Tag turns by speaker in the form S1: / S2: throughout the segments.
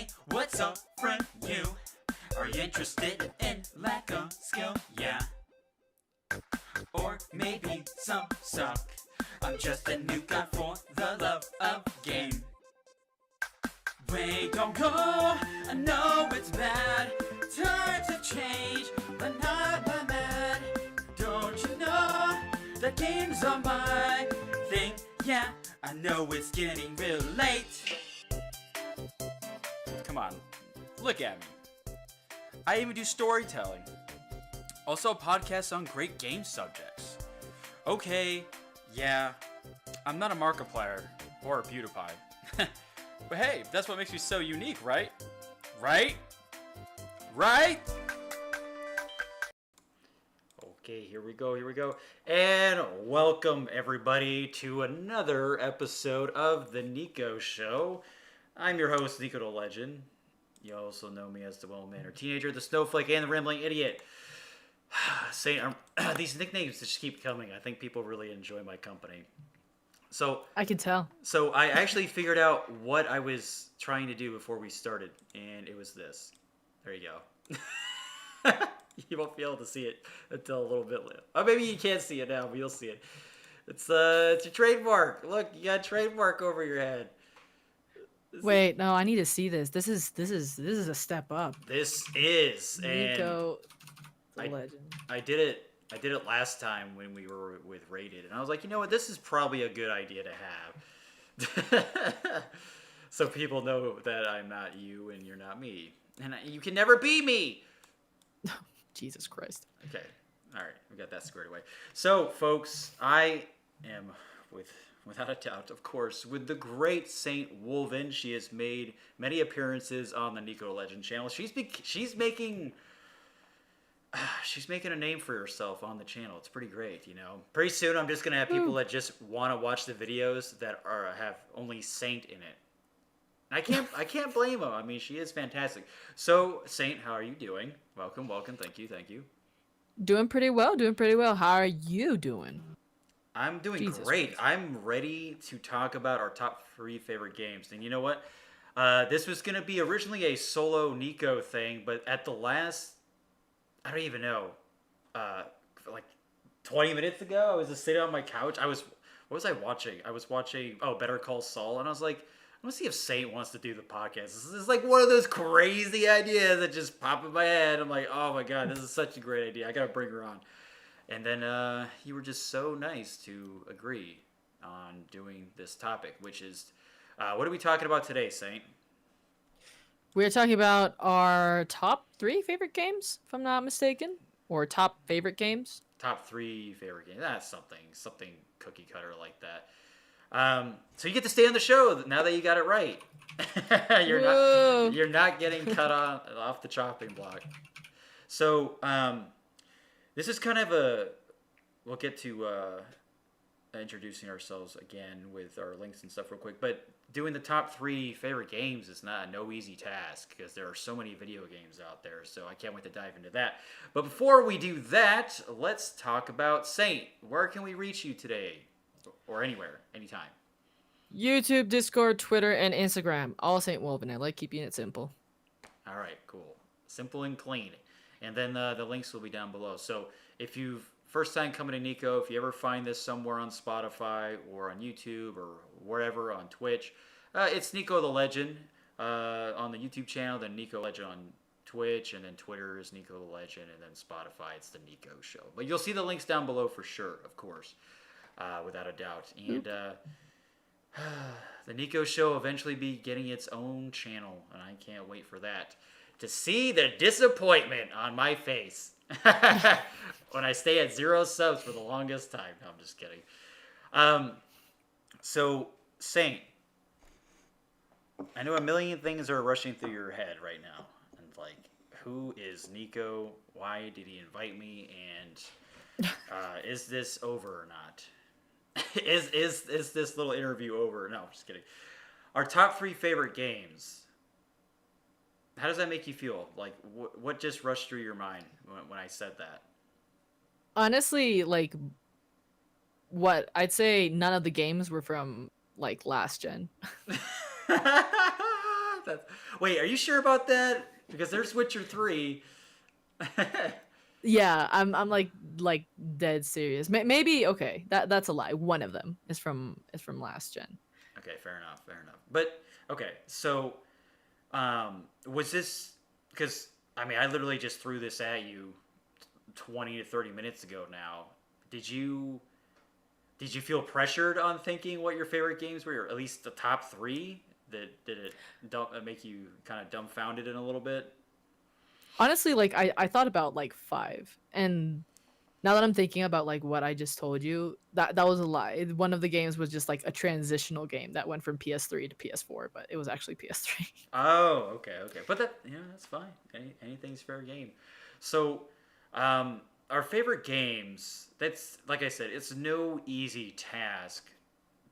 S1: Hey, what's up, friend? You are you interested in lack of skill? Yeah. Or maybe some suck. I'm just a new guy for the love of game. We don't go, I know it's bad. Times have changed, but not my mad. Don't you know that games are my thing? Yeah, I know it's getting real late. Come on, look at me. I even do storytelling. Also podcasts on great game subjects. Okay, yeah, I'm not a Markiplier or a PewDiePie. But hey, that's what makes me so unique, right? Right? Okay, here we go. And welcome everybody to another episode of the NIKO Show. I'm your host, NikoTheLegend. You also know me as the well-mannered teenager, the snowflake, and the rambling idiot. These nicknames just keep coming. I think people really enjoy my company. So
S2: I can tell.
S1: So I actually figured out what I was trying to do before we started, and it was this. There you go. You won't be able to see it until a little bit later. Oh, maybe you can't see it now, but you'll see it. It's your trademark. Look, you got a trademark over your head.
S2: Wait, no, I need to see this. This is a step up.
S1: This is
S2: NIKO the Legend.
S1: I did it last time when we were with Rated, and I was like, you know what, this is probably a good idea to have. So people know that I'm not you and you're not me. And you can never be me!
S2: Jesus Christ.
S1: Okay, alright, we got that squared away. So, folks, I am, without a doubt, of course, with the great Saintwolvinn. She has made many appearances on the NikoTheLegend channel. She's making a name for herself on the channel. It's pretty great, you know. Pretty soon, I'm just gonna have people that just want to watch the videos that have only Saint in it. I can't blame them. I mean, she is fantastic. So, Saint, how are you doing? Welcome. Thank you.
S2: Doing pretty well. How are you doing?
S1: I'm doing great. Christ. I'm ready to talk about our top 3 favorite games. And you know what? This was gonna be originally a solo NIKO thing, but at the last, I don't even know, like 20 minutes ago, I was just sitting on my couch. What was I watching? I was watching, Better Call Saul, and I was like, I'm gonna see if Saint wants to do the podcast. This is like one of those crazy ideas that just pop in my head. I'm like, oh my god, this is such a great idea. I gotta bring her on. And then you were just so nice to agree on doing this topic, which is, what are we talking about today, Saint?
S2: We're talking about our top 3 favorite games, if I'm not mistaken, or top favorite games.
S1: Top 3 favorite games. That's something cookie cutter like that. So you get to stay on the show now that you got it right. You're not getting cut off the chopping block. So this is kind of we'll get to introducing ourselves again with our links and stuff real quick, but doing the top 3 favorite games is no easy task because there are so many video games out there, so I can't wait to dive into that. But before we do that, let's talk about Saint. Where can we reach you today? Or anywhere, anytime?
S2: YouTube, Discord, Twitter, and Instagram. All Saintwolvinn. I like keeping it simple.
S1: All right, cool. Simple and clean. And then the links will be down below. So if you've first time coming to NIKO, if you ever find this somewhere on Spotify or on YouTube or wherever on Twitch, it's NikoTheLegend on the YouTube channel, then NikoTheLegend on Twitch, and then Twitter is NikoTheLegend, and then Spotify, it's the NIKO Show. But you'll see the links down below for sure, of course, without a doubt. And the NIKO Show eventually be getting its own channel, and I can't wait for that. To see the disappointment on my face when I stay at 0 subs for the longest time. No, I'm just kidding. So, Saint, I know a million things are rushing through your head right now. And like, who is NIKO? Why did he invite me? And is this over or not? is this little interview over? No, I'm just kidding. Our top 3 favorite games. How does that make you feel? Like, what just rushed through your mind when I said that?
S2: Honestly, like, what I'd say none of the games were from like last gen.
S1: Wait, are you sure about that? Because there's Witcher 3.
S2: Yeah, I'm like dead serious. Maybe okay, that's a lie. One of them is from last gen.
S1: Okay, fair enough, fair enough. But okay, so was this because I mean I literally just threw this at you 20 to 30 minutes ago now. Did you did you feel pressured on thinking what your favorite games were, or at least the top three? Did it make you kind of dumbfounded in a little bit?
S2: Honestly, like I thought about like five, and now that I'm thinking about like what I just told you, that was a lie. One of the games was just like a transitional game that went from PS3 to PS4, but it was actually PS3.
S1: Oh, okay, okay. But that that's fine. Anything's fair game. So, our favorite games. That's like I said, it's no easy task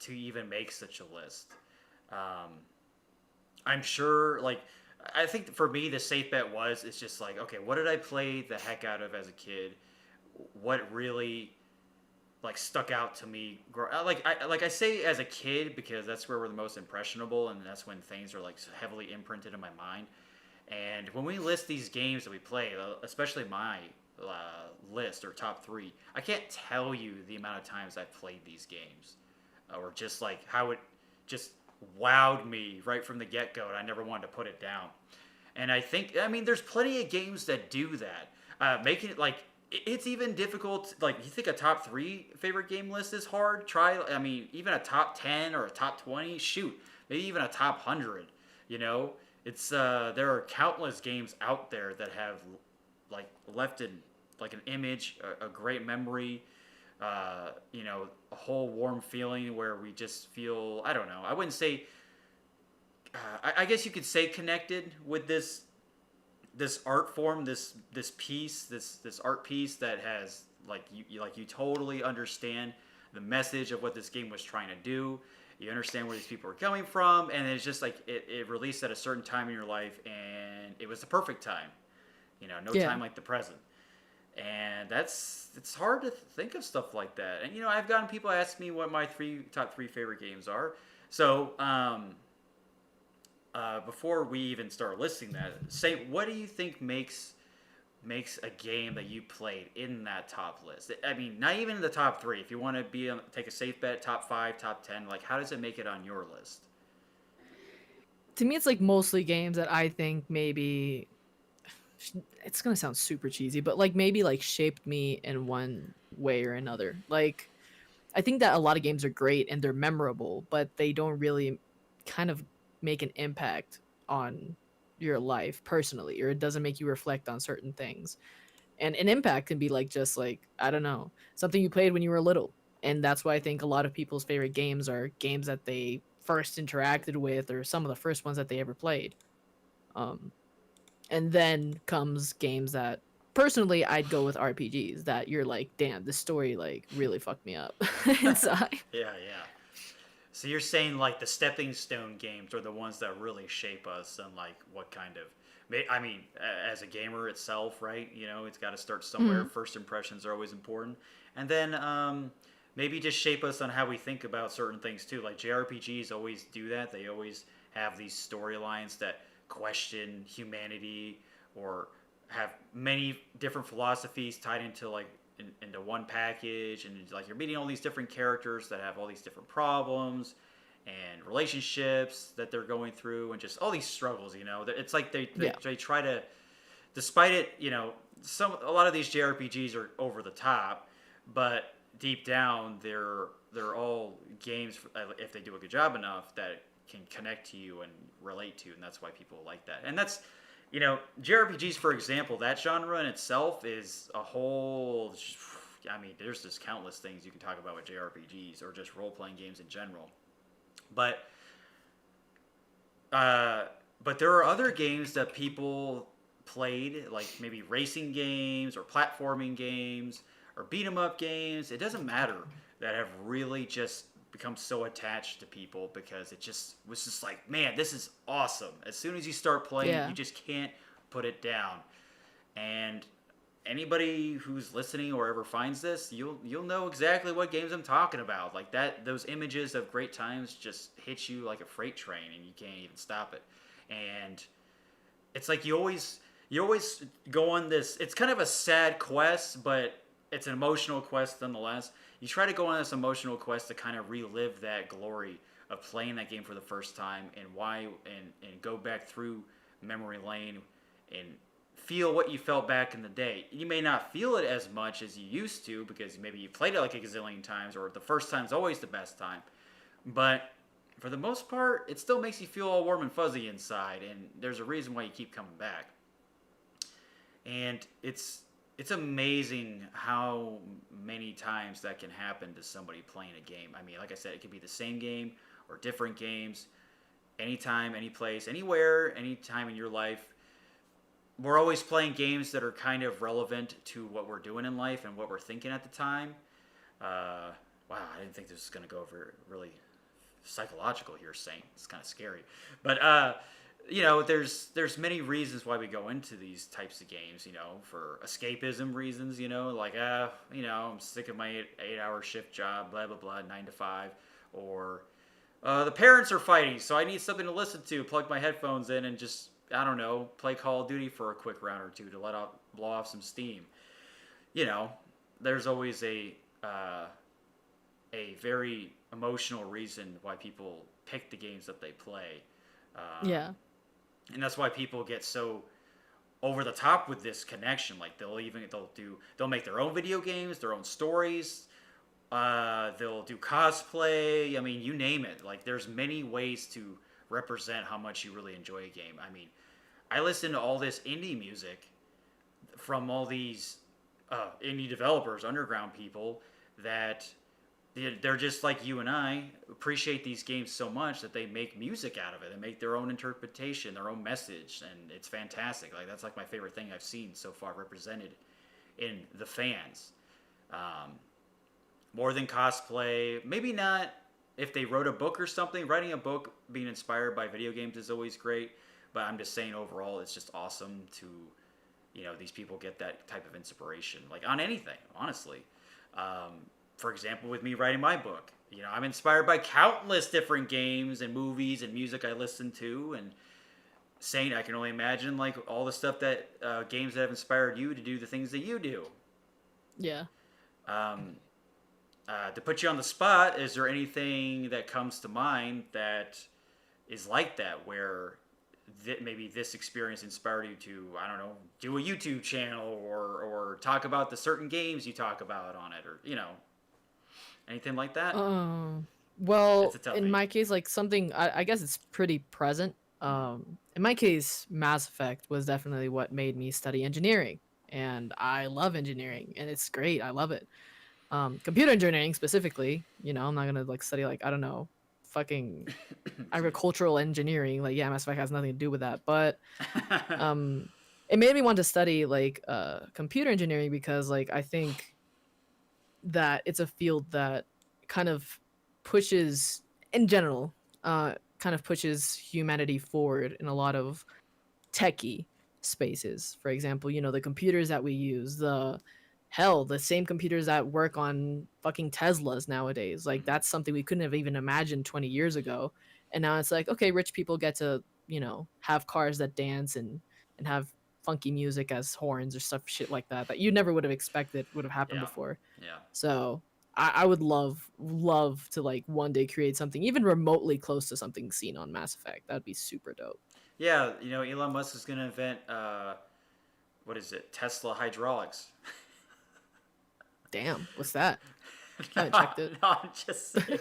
S1: to even make such a list. Um, I'm sure, like, I think for me, the safe bet was it's just like, okay, what did I play the heck out of as a kid? What really like stuck out to me? Like I say as a kid because that's where we're the most impressionable, and that's when things are like heavily imprinted in my mind. And when we list these games that we play, especially my list or top three, I can't tell you the amount of times I've played these games, or just like how it just wowed me right from the get go, and I never wanted to put it down. And I mean, there's plenty of games that do that, making it like it's even difficult. Like you think a top three favorite game list is hard. Try, I mean, even a top 10 or a top 20. Shoot, maybe even a top 100. You know, it's there are countless games out there that have like left in like an image, a great memory, you know, a whole warm feeling where we just feel, I don't know, I wouldn't say, I guess you could say connected with this art form, this piece, this art piece that has like you totally understand the message of what this game was trying to do. You understand where these people are coming from, and it's just like it released at a certain time in your life, and it was the perfect time. You know, no
S2: Yeah.
S1: time like the present. And it's hard to think of stuff like that. And you know, I've gotten people ask me what my top three favorite games are. So before we even start listing that, say what do you think makes a game that you played in that top list? I mean, not even in the top three. If you want to take a safe bet, top five, top 10, like how does it make it on your list?
S2: To me, it's like mostly games that I think maybe it's gonna sound super cheesy, but like maybe like shaped me in one way or another. Like I think that a lot of games are great and they're memorable, but they don't really kind of make an impact on your life personally, or it doesn't make you reflect on certain things. And an impact can be like just like, I don't know, something you played when you were little. And that's why I think a lot of people's favorite games are games that they first interacted with or some of the first ones that they ever played. Um, and then comes games that personally I'd go with RPGs that you're like, damn, this story like really fucked me up inside.
S1: Yeah, yeah. So you're saying like the stepping stone games are the ones that really shape us and like what kind of I mean, as a gamer itself, right? You know, it's got to start somewhere.
S2: Mhm.
S1: First impressions are always important, and then maybe just shape us on how we think about certain things too. Like JRPGs always do that. They always have these storylines that question humanity or have many different philosophies tied into like into one package, and like you're meeting all these different characters that have all these different problems and relationships that they're going through and just all these struggles. You know, it's like
S2: Yeah.
S1: they try to, despite it, you know, a lot of these JRPGs are over the top, but deep down they're all games if they do a good job enough that can connect to you and relate to, and that's why people like that. And that's, you know, JRPGs, for example, that genre in itself is a whole. I mean, there's just countless things you can talk about with JRPGs or just role playing games in general. But uh, but there are other games that people played, like maybe racing games or platforming games or beat 'em up games. It doesn't matter, that have really just become so attached to people because it just was just like, man, this is awesome. As soon as you start playing it, you
S2: Yeah.
S1: just can't put it down. And anybody who's listening or ever finds this, you'll know exactly what games I'm talking about. Like that, those images of great times just hit you like a freight train, and you can't even stop it. And it's like you always go on this. It's kind of a sad quest, but it's an emotional quest nonetheless. You try to go on this emotional quest to kind of relive that glory of playing that game for the first time and why and go back through memory lane and feel what you felt back in the day. You may not feel it as much as you used to because maybe you played it like a gazillion times or the first time's always the best time. But for the most part, it still makes you feel all warm and fuzzy inside, and there's a reason why you keep coming back. And it's amazing how many times that can happen to somebody playing a game. I mean, like I said, it could be the same game or different games, anytime, any place, anywhere, anytime in your life. We're always playing games that are kind of relevant to what we're doing in life and what we're thinking at the time. Wow, I didn't think this was going to go over really psychological here, Saint. It's kind of scary. But there's many reasons why we go into these types of games, for escapism reasons, like I'm sick of my 8-hour shift job, blah blah blah, 9 to 5, or the parents are fighting, so I need something to listen to, plug my headphones in and just, I don't know, play Call of Duty for a quick round or two to blow off some steam. There's always a very emotional reason why people pick the games that they play.
S2: Yeah.
S1: And that's why people get so over the top with this connection. Like they'll make their own video games, their own stories. They'll do cosplay. I mean, you name it. Like there's many ways to represent how much you really enjoy a game. I mean, I listen to all this indie music from all these indie developers, underground people that they're just like you and I, appreciate these games so much that they make music out of it. They make their own interpretation, their own message, and it's fantastic. Like that's like my favorite thing I've seen so far represented in the fans. More than cosplay, maybe not if they wrote a book or something. Writing a book, being inspired by video games is always great, but I'm just saying overall it's just awesome to, these people get that type of inspiration, like on anything, honestly. For example, with me writing my book, I'm inspired by countless different games and movies and music I listen to. And Saint, I can only imagine like all the stuff that games that have inspired you to do the things that you do.
S2: Yeah.
S1: To put you on the spot, is there anything that comes to mind that is like that, where maybe this experience inspired you to, I don't know, do a YouTube channel or talk about the certain games you talk about on it, or anything like that?
S2: Well, in my case, like something, I guess it's pretty present. In my case, Mass Effect was definitely what made me study engineering, and I love engineering, and it's great. I love it. Computer engineering specifically. I'm not gonna like study like, I don't know, fucking agricultural engineering. Like, yeah, Mass Effect has nothing to do with that, but it made me want to study like computer engineering because like I think that it's a field that kind of pushes, in general, kind of pushes humanity forward in a lot of techie spaces. For example, the computers that we use, the same computers that work on fucking Teslas nowadays. Like that's something we couldn't have even imagined 20 years ago. And now it's like, okay, rich people get to, have cars that dance and have funky music as horns or stuff, shit like that you never would have expected would have happened before.
S1: Yeah.
S2: So I would love to like one day create something even remotely close to something seen on Mass Effect. That'd be super dope.
S1: Yeah, Elon Musk is gonna invent what is it? Tesla hydraulics.
S2: Damn, what's that? I haven't checked it.
S1: No, I'm just saying.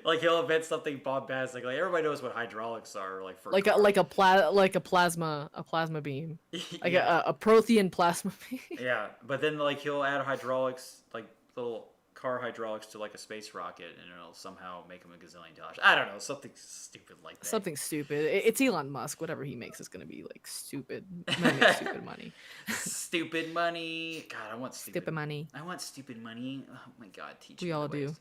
S1: Like he'll invent something bombastic. Like everybody knows what hydraulics are. Like for
S2: a plasma beam, like a Prothean plasma beam.
S1: Yeah, but then like he'll add hydraulics, like little car hydraulics to like a space rocket, and it'll somehow make him $1 gazillion. I don't know, something stupid like that.
S2: Something stupid. It's Elon Musk. Whatever he makes is gonna be like stupid. Make stupid money.
S1: Stupid money. God, I want stupid
S2: money.
S1: I want stupid money. Oh my God, teach me.
S2: We all do.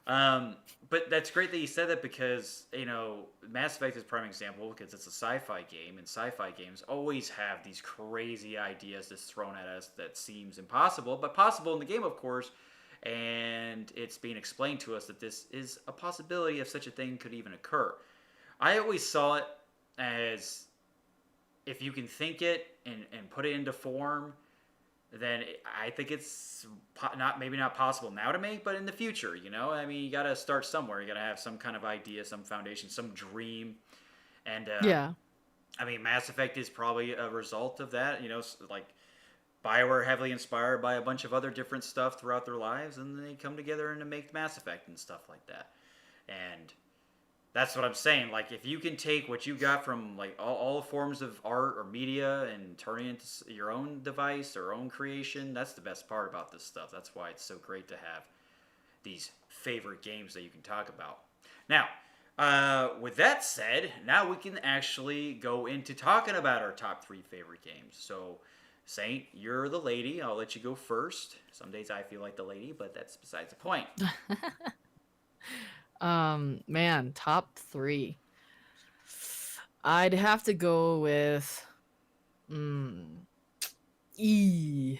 S1: But that's great that you said that because Mass Effect is a prime example because it's a sci-fi game, and sci-fi games always have these crazy ideas that's thrown at us that seems impossible, but possible in the game, of course. And it's being explained to us that this is a possibility if such a thing could even occur. I always saw it as if you can think it and put it into form, then I think it's not possible now to make, but in the future, you know. I mean, you got to start somewhere. You got to have some kind of idea, some foundation, some dream, and
S2: Yeah.
S1: I mean, Mass Effect is probably a result of that. You know, like Bioware heavily inspired by a bunch of other different stuff throughout their lives, and they come together and make Mass Effect and stuff like that. And that's what I'm saying. Like, if you can take what you got from like all forms of art or media and turn it into your own device or own creation, that's the best part about this stuff. That's why it's so great to have these favorite games that you can talk about. Now, with that said, now we can actually go into talking about our top 3 favorite games. So, Saint, you're the lady. I'll let you go first. Some days I feel like the lady, but that's besides the point.
S2: Man, top 3. I'd have to go with E.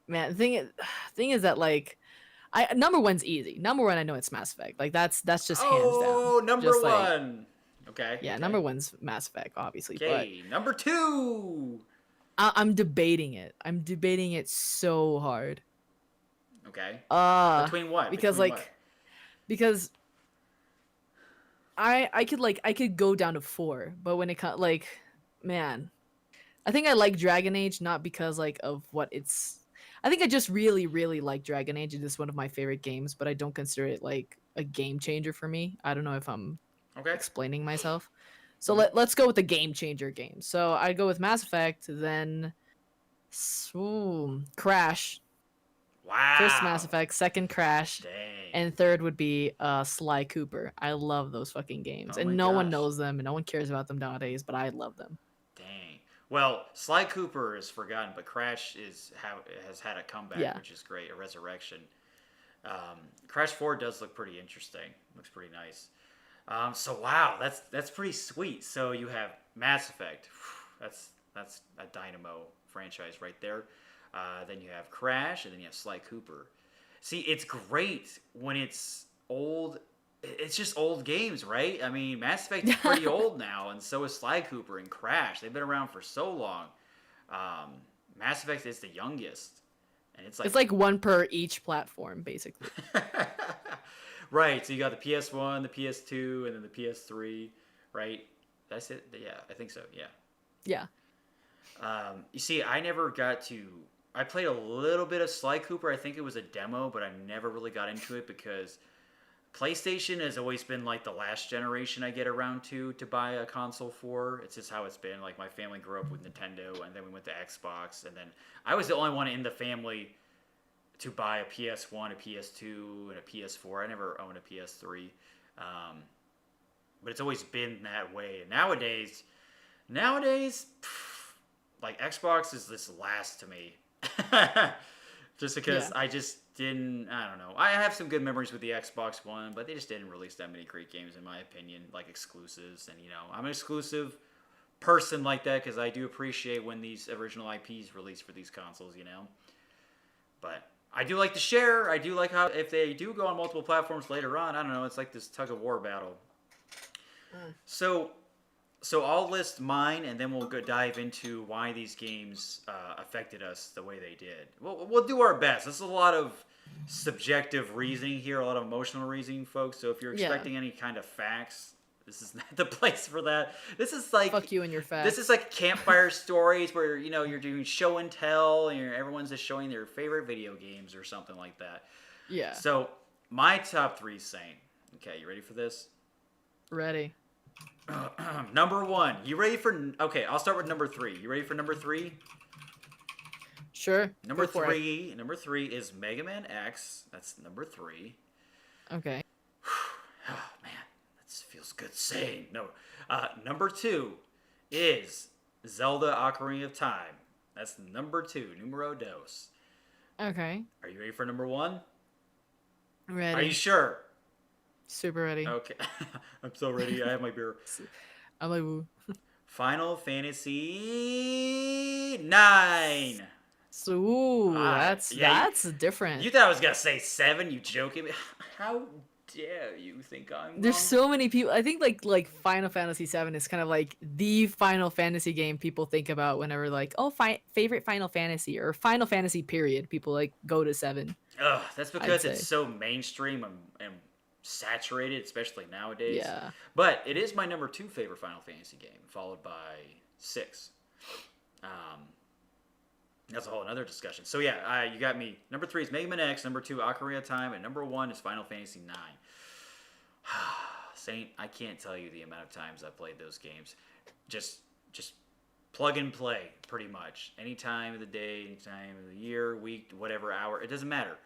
S2: Man, thing is that like number 1's easy. Number 1, I know it's Mass Effect. Like that's just hands down.
S1: Oh, number
S2: Just, like,
S1: 1. Okay.
S2: yeah,
S1: okay.
S2: number 1's Mass Effect, obviously.
S1: Okay,
S2: But
S1: number 2.
S2: I'm debating it. I'm debating it so hard.
S1: Okay.
S2: Uh,
S1: Between what?
S2: because
S1: Between
S2: like
S1: what?
S2: because I could go down to 4, but when it comes like, man, I think I like Dragon Age not because like of what it's. I think I just really really like Dragon Age. It is one of my favorite games, but I don't consider it like a game changer for me. I don't know if I'm
S1: Okay.
S2: explaining myself. So
S1: Mhm.
S2: let's go with the game changer game. So I go with Mass Effect, then Crash. First Mass
S1: Wow.
S2: Effect, second Crash,
S1: Dang.
S2: and third would be Sly Cooper. I love those fucking games,
S1: Oh my
S2: and no one
S1: gosh.
S2: knows them, and no one cares about them nowadays. But I love them.
S1: Dang. Well, Sly Cooper is forgotten, but Crash has had a comeback,
S2: Yeah,
S1: which is great, a resurrection. Crash 4 does look pretty interesting. Looks pretty nice. So wow, that's pretty sweet. So you have Mass Effect. That's a dynamo franchise right there. Then you have Crash, and then you have Sly Cooper. See, it's great when it's old. It's just old games, right? I mean, Mass Effect is pretty old now, and so is Sly Cooper and Crash. They've been around for so long. Um, Mass Effect is the youngest, and it's
S2: it's
S1: like
S2: like one per each platform, basically.
S1: right. So you got the PS1, the PS2, and then the PS3, right? That's it. Yeah, I think so. Yeah.
S2: Yeah,
S1: You see, I never got to. I played a little bit of Sly Cooper. I think it was a demo, but I never really got into it because PlayStation has always been like the last generation I get around to buy a console for. It's just how it's been. Like my family grew up with Nintendo, and then we went to Xbox, and then I was the only one in the family to buy a PS1, a PS2, and a PS4. I never owned a PS3, but it's always been that way. And nowadays, like Xbox is this last to me, just because
S2: yeah,
S1: I just didn't. I don't know. I have some good memories with the Xbox One, but they just didn't release that many great games in my opinion, like exclusives. And you know, I'm an exclusive person like that because I do appreciate when these original IPs release for these consoles. You know, but I do like to share. I do like how if they do go on multiple platforms later on, I don't know. It's like this tug of war battle. So I'll list mine, and then we'll go dive into why these games affected us the way they did. We'll do our best. This is a lot of subjective reasoning here, a lot of emotional reasoning, folks. So if you're
S2: yeah.
S1: expecting any kind of facts, this is not the place for that.
S2: Fuck you and your
S1: This is
S2: facts.
S1: like campfire stories where you know you're doing show and tell, and everyone's just showing their favorite video games or something like that.
S2: Yeah,
S1: So my top 3, Saint. Okay, you ready for this?
S2: ready.
S1: Number 1. You ready for? Okay, I'll start with number 3. You ready for number 3?
S2: Sure,
S1: Number
S2: go for it.
S1: 3. Number 3 is Mega Man X. That's number 3.
S2: Okay.
S1: Oh man, that feels good saying. No. Number 2 is Zelda: Ocarina of Time. That's number 2. Numero dos.
S2: Okay.
S1: Are you ready for number 1? Are you
S2: Ready.
S1: sure?
S2: Super ready.
S1: Okay. I'm so ready. I have my beer.
S2: I'm like, woo.
S1: Final Fantasy 9.
S2: So ooh,
S1: Yeah,
S2: that's different.
S1: you thought I was gonna say 7? You joking me? How dare you think I'm
S2: There's
S1: wrong?
S2: so many people. I think like Final Fantasy VII is kind of like the Final Fantasy game people think about whenever like, oh, favorite Final Fantasy or Final Fantasy period. People like go to 7.
S1: Ugh, that's
S2: I'd
S1: because it's
S2: say.
S1: so mainstream and saturated, especially nowadays.
S2: Yeah.
S1: But it is my number 2 favorite Final Fantasy game, followed by 6. Um, that's a whole another discussion. So yeah, you got me. Number 3 is Mega Man X. Number 2, Ocarina of Time, and number 1 is Final Fantasy 9. Saint, I can't tell you the amount of times I've played those games. Just plug and play, pretty much. Any time of the day, any time of the year, week, whatever hour, it doesn't matter.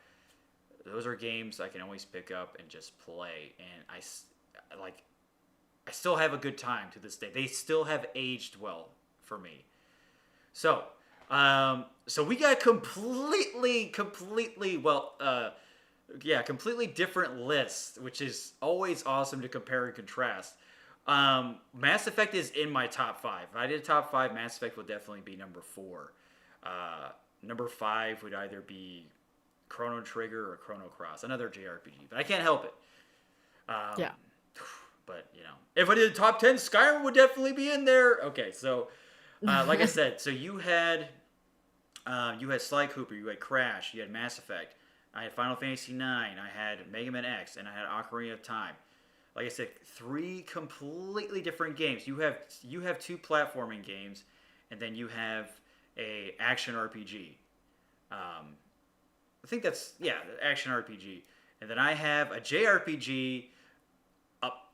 S1: Those are games I can always pick up and just play, and I still have a good time to this day. They still have aged well for me. So, so we got completely different lists, which is always awesome to compare and contrast. Mass Effect is in my top 5. If I did a top 5, Mass Effect would definitely be number 4. Number 5 would either be Chrono Trigger or Chrono Cross, another JRPG, but I can't help it.
S2: Yeah.
S1: But if I did a top 10, Skyrim would definitely be in there. Okay, so like I said, so you had Sly Cooper, you had Crash, you had Mass Effect. I had Final Fantasy IX, I had Mega Man X, and I had Ocarina of Time. Like I said, 3 completely different games. You have 2 platforming games, and then you have a action RPG. I think that's the action RPG, and then I have a JRPG.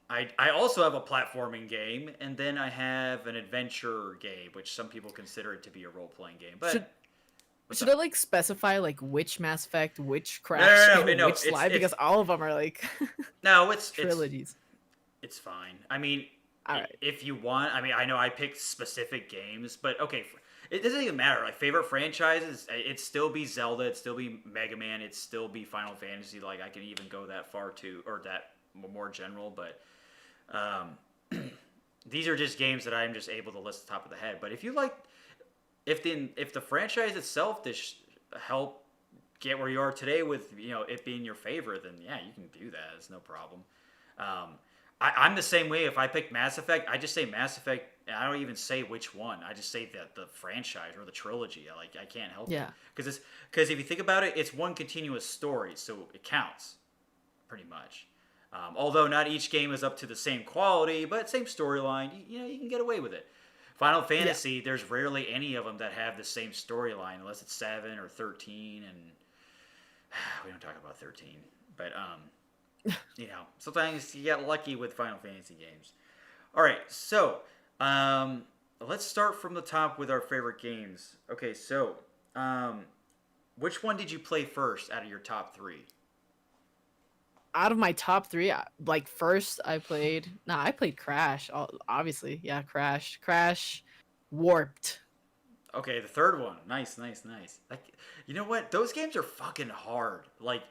S1: I also have a platforming game, and then I have an adventure game, which some people consider it to be a role playing game. But
S2: should I like specify like which Mass Effect, which Crash,
S1: no,
S2: which Sly? Because all of them are like
S1: no, it's
S2: trilogies.
S1: It's fine. I mean,
S2: all right.
S1: if you want, I mean, I know I picked specific games, but okay, it doesn't even matter. Like favorite franchises, it'd still be Zelda, it'd still be Mega Man, it'd still be Final Fantasy. Like I can even go that far too, or that more general. But these are just games that I'm just able to list top of the head. But if you like, if the franchise itself just help get where you are today with it being your favorite, then yeah, you can do that. It's no problem. I'm the same way. If I pick Mass Effect, I just say Mass Effect. And I don't even say which one. I just say the franchise or the trilogy. I can't help it because if you think about it, it's one continuous story, so it counts pretty much. Although not each game is up to the same quality, but same storyline. You can get away with it. Final Fantasy, there's rarely any of them that have the same storyline unless it's 7 or 13, and we don't talk about 13. But sometimes you get lucky with Final Fantasy games. All right, so let's start from the top with our favorite games. Okay, so which one did you play first out of your top 3?
S2: Out of my top 3, like first I played Crash, obviously. Yeah, Crash, Warped.
S1: Okay, the third one. Nice. Like, you know what? Those games are fucking hard. Like,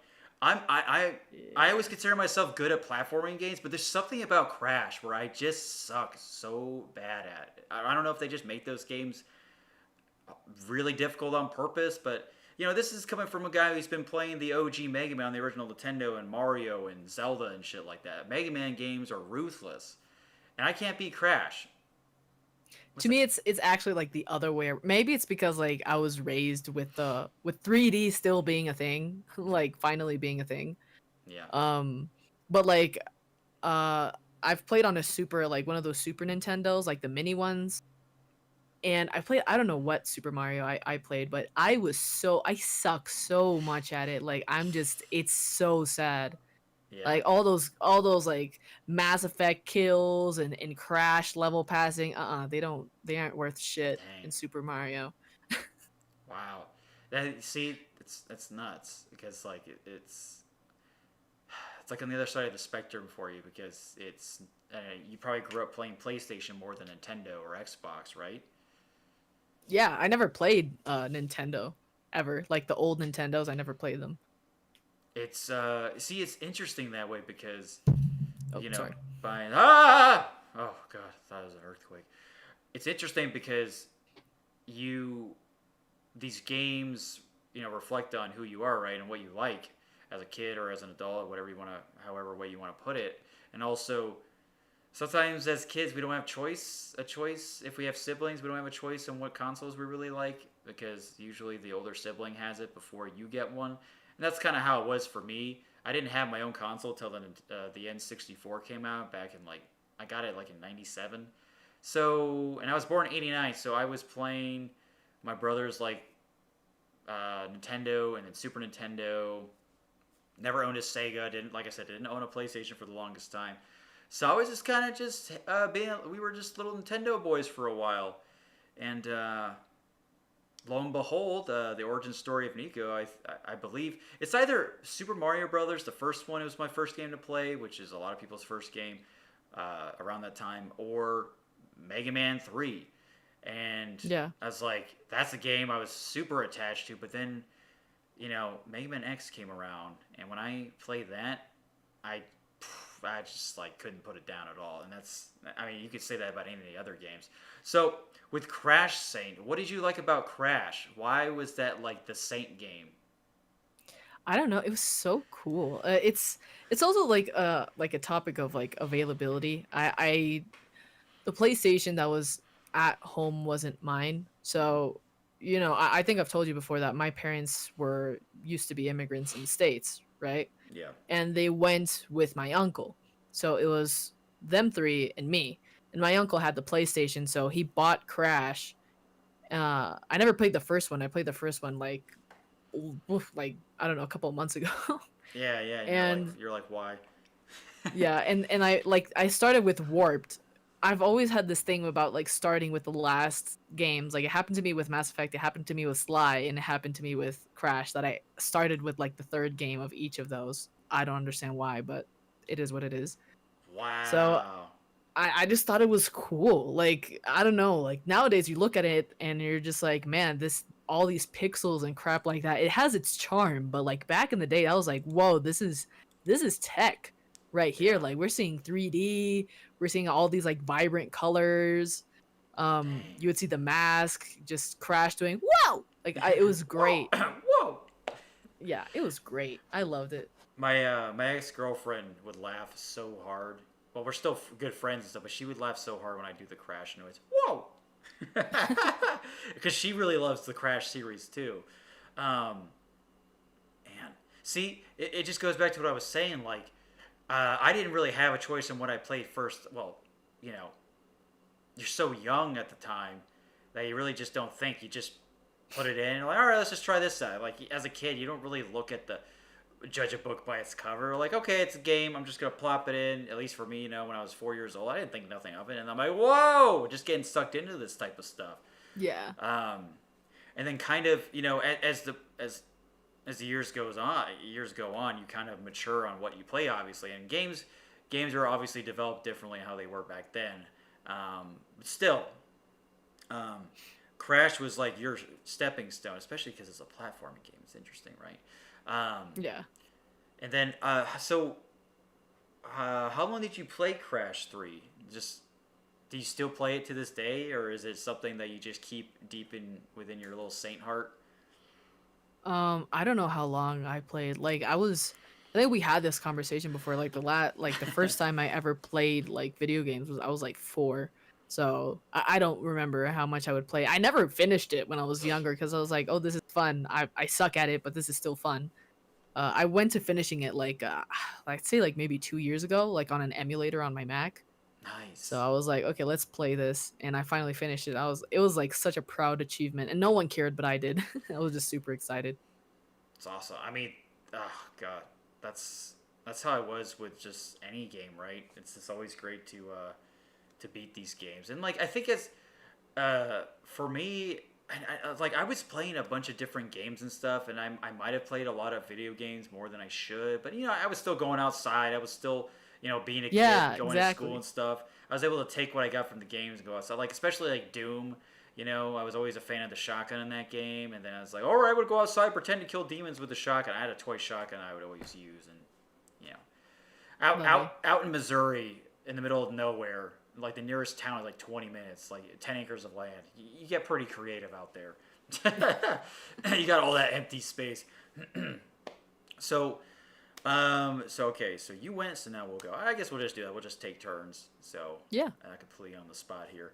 S1: I always consider myself good at platforming games, but there's something about Crash where I just suck so bad at it. I don't know if they just make those games really difficult on purpose, but this is coming from a guy who's been playing the OG Mega Man on the original Nintendo and Mario and Zelda and shit like that. Mega Man games are ruthless, and I can't beat Crash.
S2: To me, it's actually like the other way. Maybe it's because like I was raised with 3D still being a thing, like finally being a thing.
S1: Yeah.
S2: But like, I've played on a super like one of those Super Nintendos, like the mini ones, and I don't know what Super Mario I played, but I suck so much at it. Like it's so sad.
S1: Yeah.
S2: Like all those like Mass Effect kills and Crash level passing, they aren't worth shit
S1: Dang.
S2: in Super Mario.
S1: Wow. That's nuts because like it's like on the other side of the spectrum for you because it's you probably grew up playing PlayStation more than Nintendo or Xbox, right?
S2: Yeah, I never played Nintendo ever. Like the old Nintendos, I never played them.
S1: It's it's interesting that way because
S2: Sorry.
S1: by oh god, I thought it was an earthquake. It's interesting because these games reflect on who you are, right, and what you like. as a kid or as an adult, whatever you want to, however way you want to put it. And also, sometimes as kids we don't have a choice. If we have siblings, we don't have a choice on what consoles we really like because usually the older sibling has it before you get one. And that's kind of how it was for me. I didn't have my own console till the N64 came out back in like I got it like in '97. So and I was born in '89, so I was playing my brother's like Nintendo and then Super Nintendo. Never owned a Sega. Didn't like I said didn't own a PlayStation for the longest time. So I was just kind of just we were just little Nintendo boys for a while, and lo and behold, the origin story of NIKO, I believe it's either Super Mario Brothers, the first one. It was my first game to play, which is a lot of people's first game around that time, or Mega Man 3. And
S2: Yeah.
S1: I was like, that's a game I was super attached to. But then, Mega Man X came around, and when I played that, I just like couldn't put it down at all. And I mean, you could say that about any of the other games. So with Crash Saint, what did you like about Crash? Why was that like the Saint game?
S2: I don't know. It was so cool. It's also like a topic of like availability. I the PlayStation that was at home wasn't mine, so I think I've told you before that my parents were used to be immigrants in the States, right?
S1: Yeah.
S2: And they went with my uncle, so it was them three and me. And my uncle had the PlayStation, so he bought Crash. I never played the first one. I played the first one like I don't know, a couple of months ago.
S1: Yeah, yeah. And
S2: And
S1: you're like, why?
S2: yeah, and I started with Warped. I've always had this thing about like starting with the last games. Like it happened to me with Mass Effect, it happened to me with Sly, and it happened to me with Crash that I started with like the third game of each of those. I don't understand why, but it is what it is. So
S1: Wow.
S2: I just thought it was cool. Like I don't know, like nowadays you look at it and you're just like, man, this all these pixels and crap like that. It has its charm, but like back in the day, I was like, whoa, this is tech right here.
S1: Yeah.
S2: Like we're seeing 3D, we're seeing all these like vibrant colors.
S1: Dang.
S2: You would see the mask just Crash doing whoa. It was
S1: Whoa.
S2: great.
S1: Whoa.
S2: Yeah, it was great. I loved it.
S1: My ex girlfriend would laugh so hard. Well, we're still good friends and stuff, but she would laugh so hard when I do the Crash noise. Whoa! Because she really loves the Crash series too. Um, and see, it just goes back to what I was saying. Like, I didn't really have a choice on what I played first. Well, you know, you're so young at the time that you really just don't think. You just put it in. Like, all right, let's just try this out. Like, as a kid, you don't really look at the judge a book by its cover. Like, okay, it's a game. I'm just gonna plop it in. At least for me, when I was 4 years old, I didn't think nothing of it, and I'm like, whoa, just getting sucked into this type of stuff.
S2: Yeah.
S1: And then kind of, as the years go on, you kind of mature on what you play, obviously. And games are obviously developed differently how they were back then. But still, Crash was like your stepping stone, especially because it's a platforming game. It's interesting, right?
S2: Yeah.
S1: And then, how long did you play Crash 3? Do you still play it to this day, or is it something that you just keep deep within your little saint heart?
S2: I don't know how long I played. I think we had this conversation before. Like the first time I ever played like video games was I was like 4. So I don't remember how much I would play. I never finished it when I was younger because I was like, oh, this is fun. I suck at it, but this is still fun. I went to finishing it I'd say like maybe 2 years ago, like on an emulator on my Mac. So
S1: Nice.
S2: I was like, okay, let's play this, and I finally finished it. It was like such a proud achievement, and no one cared, but I did. I was just super excited.
S1: It's awesome. I mean, oh god, that's that's how I was with just any game, right? It's just always great to beat these games, and like I think it's for me, I was playing a bunch of different games and stuff, and I might have played a lot of video games more than I should, but I was still going outside. I was still being a
S2: Yeah,
S1: kid, going to school
S2: exactly.
S1: and stuff. I was able to take what I got from the games and go outside, like especially like Doom. I was always a fan of the shotgun in that game, and then I was like, all right, I would go outside, pretend to kill demons with the shotgun. I had a toy shotgun I would always use, and you know, out
S2: Lovely.
S1: out out in Missouri, in the middle of nowhere, like the nearest town is like 20 minutes, like 10 acres of land. You get pretty creative out there. You got all that empty space. So, So okay, so you went, so now we'll go. I guess we'll just do that. We'll just take turns. So
S2: Yeah.
S1: completely on the spot here.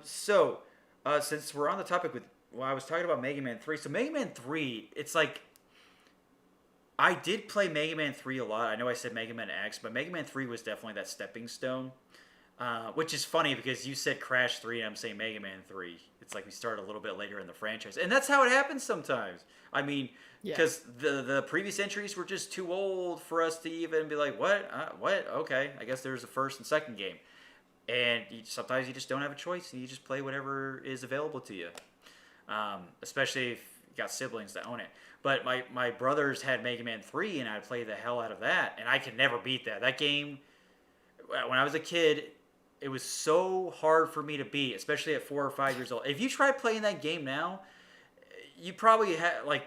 S1: Since we're on the topic with, well, I was talking about Mega Man 3. So Mega Man 3, it's like I did play Mega Man 3 a lot. I know I said Mega Man X, but Mega Man 3 was definitely that stepping stone. Which is funny because you said Crash 3 and I'm saying Mega Man 3. It's like we started a little bit later in the franchise. And that's how it happens sometimes. I mean,
S2: Yeah.
S1: because the previous entries were just too old for us to even be like, what? What? Okay, I guess there's a first and second game. And sometimes you just don't have a choice and you just play whatever is available to you. Especially if you got siblings that own it. But my brothers had Mega Man 3 and I played the hell out of that. And I could never beat that. That game, when I was a kid, it was so hard for me to beat, especially at 4 or 5 years old. If you try playing that game now, you probably have, like,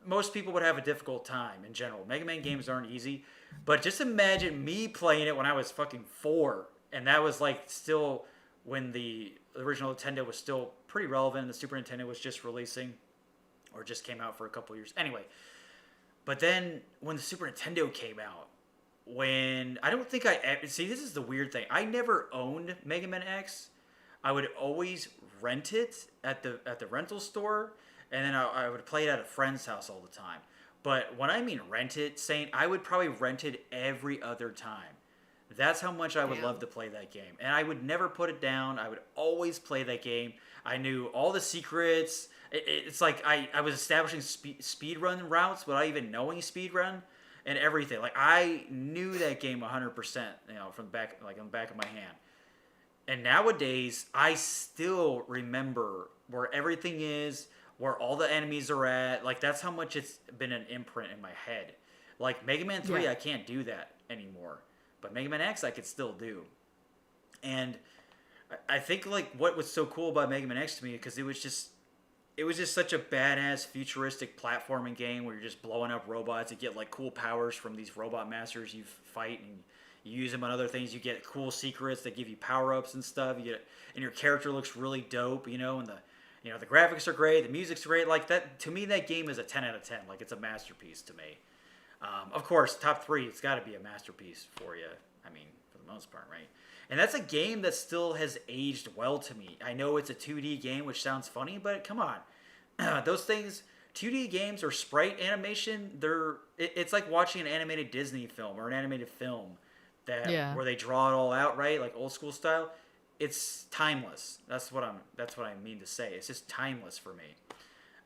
S1: most people would have a difficult time in general. Mega Man games aren't easy, but just imagine me playing it when I was fucking 4, and that was like still when the original Nintendo was still pretty relevant. The Super Nintendo was just releasing, or just came out for a couple years. Anyway, but then when the Super Nintendo came out, when I don't think see, this is the weird thing. I never owned Mega Man X. I would always rent it at the rental store, and then I would play it at a friend's house all the time. But when I mean rent it, Saint, I would probably rent it every other time. That's how much I would love
S2: Damn.
S1: to play that game, and I would never put it down. I would always play that game. I knew all the secrets. It's like I was establishing speed run routes without even knowing speed run and everything. Like I knew that game 100%, from the back, like on the back of my hand. And nowadays, I still remember where everything is, where all the enemies are at. Like that's how much it's been an imprint in my head. Like Mega Man 3,
S2: Yeah.
S1: I can't do that anymore, but Mega Man X, I could still do. And I think like what was so cool about Mega Man X to me, because it was just such a badass futuristic platforming game where you're just blowing up robots. You get like cool powers from these robot masters you fight, and you use them on other things. You get cool secrets that give you power ups and stuff. And your character looks really dope, and the graphics are great, the music's great. Like that to me, that game is a 10 out of 10. Like it's a masterpiece to me. Of course, top three, it's got to be a masterpiece for you. I mean, for the most part, right? And that's a game that still has aged well to me. I know it's a 2D game, which sounds funny, but come on. Those things, 2D games or sprite animation, it's like watching an animated Disney film or an animated film
S2: Yeah.
S1: where they draw it all out, right? Like old school style. It's timeless. That's what I mean to say. It's just timeless for me.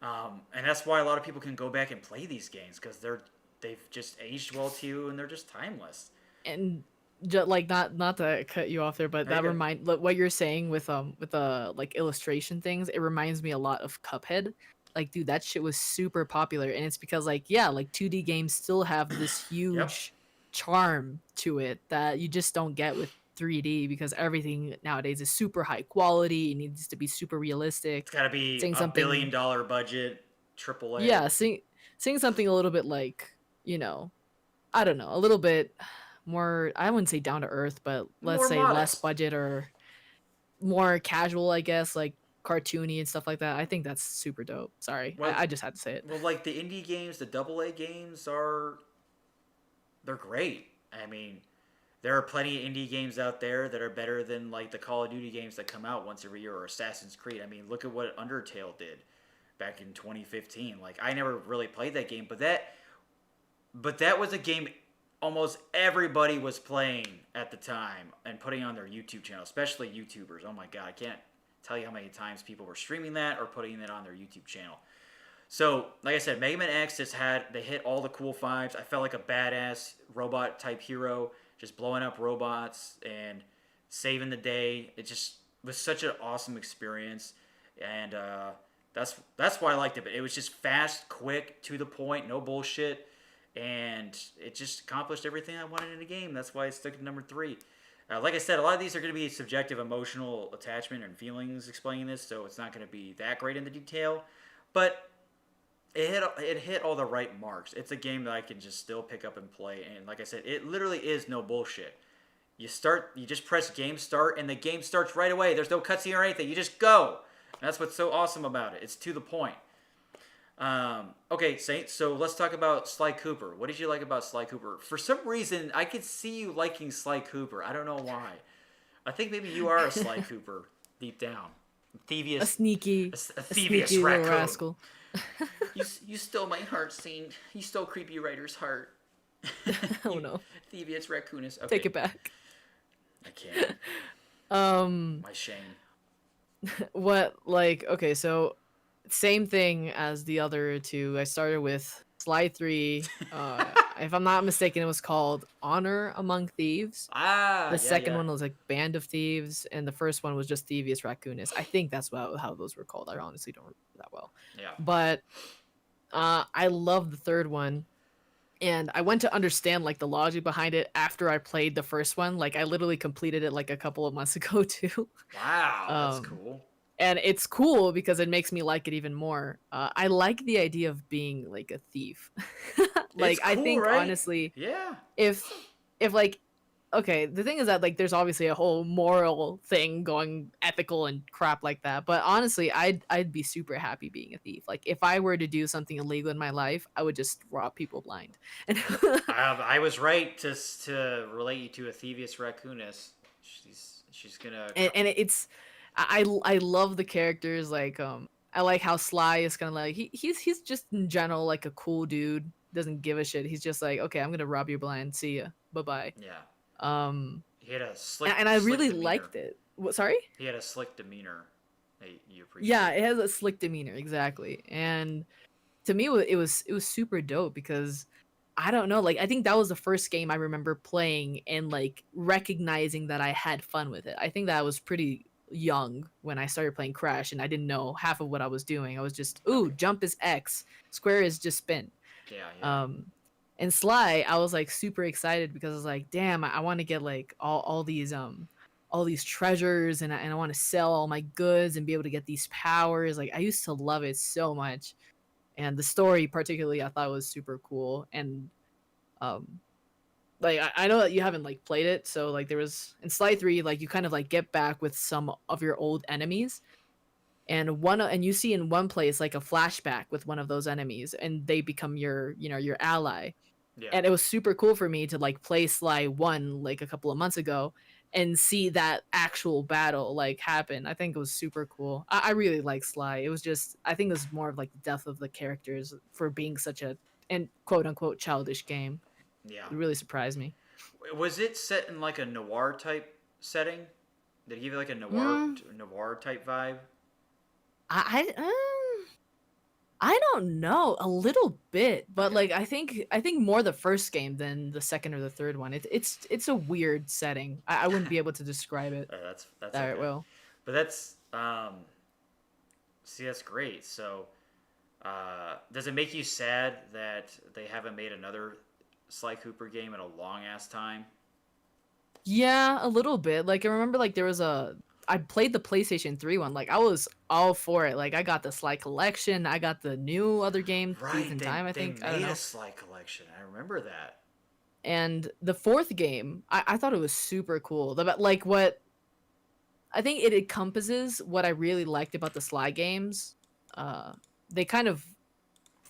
S1: And that's why a lot of people can go back and play these games, because they've just aged well too, and they're just timeless.
S2: And like not to cut you off there, but
S1: There you
S2: that
S1: go.
S2: what you're saying with the like illustration things, it reminds me a lot of Cuphead. Like, dude, that shit was super popular, and it's because like yeah, like 2D games still have this
S1: Yep.
S2: huge charm to it that you just don't get with 3D, because everything nowadays is super high quality. It needs to be super
S1: It's
S2: realistic.
S1: got to be
S2: Saying
S1: a billion
S2: something,
S1: dollar budget, triple A.
S2: yeah, saying something a little bit like, you know, I don't know, a little bit more, I wouldn't say down to earth, but let's
S1: More
S2: say less
S1: modest.
S2: budget or more casual, I guess, like cartoony and stuff like that. I think that's super dope. Sorry.
S1: Well,
S2: I just had to say it.
S1: well, like the indie games, the double A games they're great. I mean, there are plenty of indie games out there that are better than like the Call of Duty games that come out once every year, or Assassin's Creed. I mean, look at what Undertale did back in 2015. Like I never really played that game, but that was a game almost everybody was playing at the time and putting on their YouTube channel, especially YouTubers. Oh my god, I can't tell you how many times people were streaming that or putting it on their YouTube channel. So, like I said, Mega Man X they hit all the cool vibes. I felt like a badass robot type hero, just blowing up robots and saving the day. It just was such an awesome experience, and that's why I liked it. But it was just fast, quick, to the point, no bullshit, and it just accomplished everything I wanted in a game. That's why it stuck at number three. Like I said, a lot of these are going to be subjective emotional attachment and feelings explaining this, so it's not going to be that great in the detail. But it hit all the right marks. It's a game that I can just still pick up and play, and like I said, it literally is no bullshit. You just press game start, and the game starts right away. There's no cutscene or anything. You just go. And that's what's so awesome about it. It's to the point. Okay, Saint. So let's talk about Sly Cooper. What did you like about Sly Cooper? For some reason, I could see you liking Sly Cooper. I don't know why. I think maybe you are a Sly Cooper deep down.
S2: A
S1: Thievius,
S2: sneaky,
S1: a
S2: a
S1: thievius
S2: sneaky little
S1: raccoon.
S2: rascal.
S1: You stole my heart, Saint. You stole Creepy Writer's heart.
S2: Oh
S1: You
S2: no,
S1: thievius raccoonus.
S2: take
S1: Okay,
S2: it back.
S1: I can't.
S2: Um,
S1: My shame.
S2: what like okay, so same thing as the other two. I started with Sly 3. If I'm not mistaken, it was called Honor Among Thieves.
S1: Ah,
S2: The
S1: yeah,
S2: second
S1: yeah.
S2: one was like Band of Thieves, and the first one was just Thievius Raccoonus. I think that's how those were called. I honestly don't remember that well.
S1: Yeah.
S2: But I love the third one, and I went to understand like the logic behind it after I played the first one. Like I literally completed it like a couple of months ago too.
S1: Wow, that's
S2: um,
S1: cool.
S2: and it's cool because it makes me like it even more. I like the idea of being like a thief.
S1: It's
S2: Like I
S1: cool,
S2: think
S1: right?
S2: honestly,
S1: Yeah.
S2: if like okay, the thing is that like there's obviously a whole moral thing going ethical and crap like that. But honestly, I'd be super happy being a thief. Like if I were to do something illegal in my life, I would just rob people blind. And
S1: I was right to relate you to a Thievius raccoonus. She's gonna.
S2: and it's I love the characters like I like how Sly is kind of like he's just in general like a cool dude, doesn't give a shit. He's just like, okay, I'm gonna rob you blind, see ya, bye bye.
S1: Yeah.
S2: um
S1: He had a
S2: and I
S1: slick
S2: really
S1: demeanor.
S2: liked it. What, sorry?
S1: He had a slick demeanor that you
S2: Yeah,
S1: appreciated.
S2: it has a slick demeanor, exactly. And to me it was super dope because I don't know, like I think that was the first game I remember playing and like recognizing that I had fun with it. I think that I was pretty young when I started playing Crash and I didn't know half of what I was doing. I was just, ooh,
S1: Okay.
S2: jump is X, square is just spin.
S1: Yeah, yeah,
S2: Um and Sly, I was like super excited because I was like, damn, I want to get like all these treasures and I want to sell all my goods and be able to get these powers. Like I used to love it so much. And the story particularly I thought was super cool. And um like I know that you haven't like played it, so like there was in Sly 3, like you kind of like get back with some of your old enemies, and you see in one place like a flashback with one of those enemies and they become your, you know, your ally.
S1: yeah,
S2: And it was super cool for me to like play Sly 1 like a couple of months ago and see that actual battle like happen. I think it was super cool. I really like Sly. It was just, I think it was more of like the depth of the characters for being such a and quote unquote childish game.
S1: yeah.
S2: It really surprised me.
S1: Was it set in like a noir type setting? Did it give you like a
S2: Mm,
S1: noir type vibe?
S2: I don't know, a little bit, but
S1: Okay,
S2: like I think more the first game than the second or the third one. It's a weird setting. I wouldn't be able to describe it
S1: that's
S2: that
S1: okay.
S2: well.
S1: But that's see, that's great. So, does it make you sad that they haven't made another Sly Cooper game in a long ass time?
S2: Yeah, a little bit. Like I remember like there was a I played the PlayStation 3 one. Like I was all for it. Like I got the Sly collection, I got the new other game, Thief
S1: Right,
S2: in Time, I
S1: they
S2: think. I don't
S1: made a
S2: know.
S1: Sly collection. I remember that.
S2: And the fourth game, I thought it was super cool. Like what I think it encompasses what I really liked about the Sly games. Uh they kind of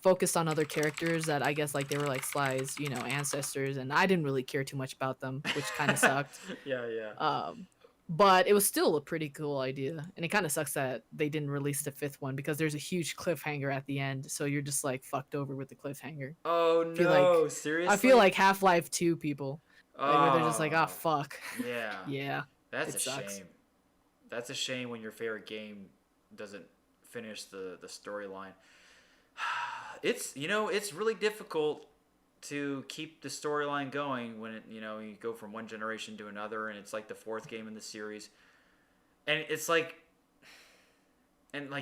S2: focused on other characters that I guess like they were like Sly's, you know, ancestors, and I didn't really care too much about them, which kind of sucked.
S1: Yeah, yeah.
S2: Um, but it was still a pretty cool idea, and it kind of sucks that they didn't release the fifth one because there's a huge cliffhanger at the end, so you're just like fucked over with the cliffhanger.
S1: Oh
S2: I feel like
S1: no,
S2: I feel
S1: seriously?
S2: like Half-Life 2 people, like where they're just like, ah,
S1: Oh,
S2: fuck,
S1: yeah.
S2: yeah,
S1: That's
S2: it
S1: a
S2: sucks.
S1: shame. That's a shame when your favorite game doesn't finish the storyline. It's it's really difficult to keep the storyline going when you go from one generation to another and it's like the fourth game in the series. And it's like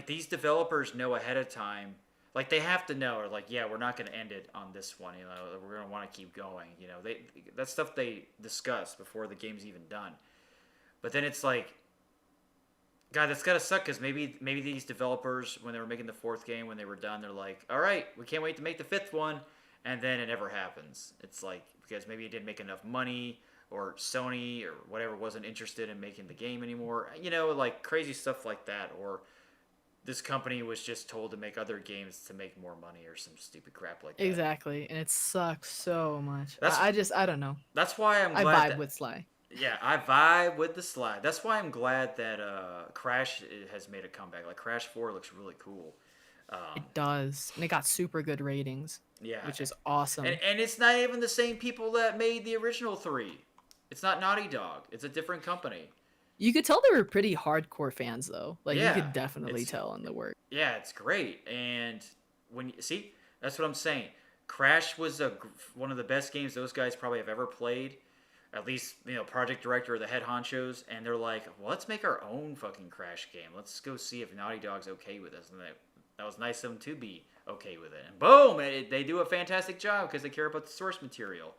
S1: these developers know ahead of time, like they have to know, or like, yeah, we're not going to end it on this one, we're going to want to keep going, that's stuff they discuss before the game's even done. But then it's like, God, that's gotta suck because maybe these developers, when they were making the fourth game, when they were done, they're like, all right, we can't wait to make the fifth one, and then it never happens. It's like because maybe it didn't make enough money, or Sony or whatever wasn't interested in making the game anymore. Like crazy stuff like that, or this company was just told to make other games to make more money or some stupid crap like that.
S2: Exactly, and it sucks so much.
S1: That's
S2: I don't know.
S1: that's why I'm
S2: I
S1: glad
S2: vibe
S1: that
S2: with Sly.
S1: yeah, I vibe with the slide. That's why I'm glad that Crash has made a comeback. Like Crash 4 looks really cool. Um,
S2: It does, and it got super good ratings,
S1: yeah,
S2: which is awesome.
S1: and it's not even the same people that made the original 3. It's not Naughty Dog. It's a different company.
S2: You could tell they were pretty hardcore fans, though. Like you
S1: Yeah,
S2: could definitely
S1: it's
S2: tell in the work.
S1: yeah, it's great. And when you see, that's what I'm saying. Crash was one of the best games those guys probably have ever played. At least, project director or the head honchos, and they're like, well, let's make our own fucking Crash game. Let's go see if Naughty Dog's okay with this. And that was nice of them to be okay with it. And boom, they do a fantastic job because they care about the source material.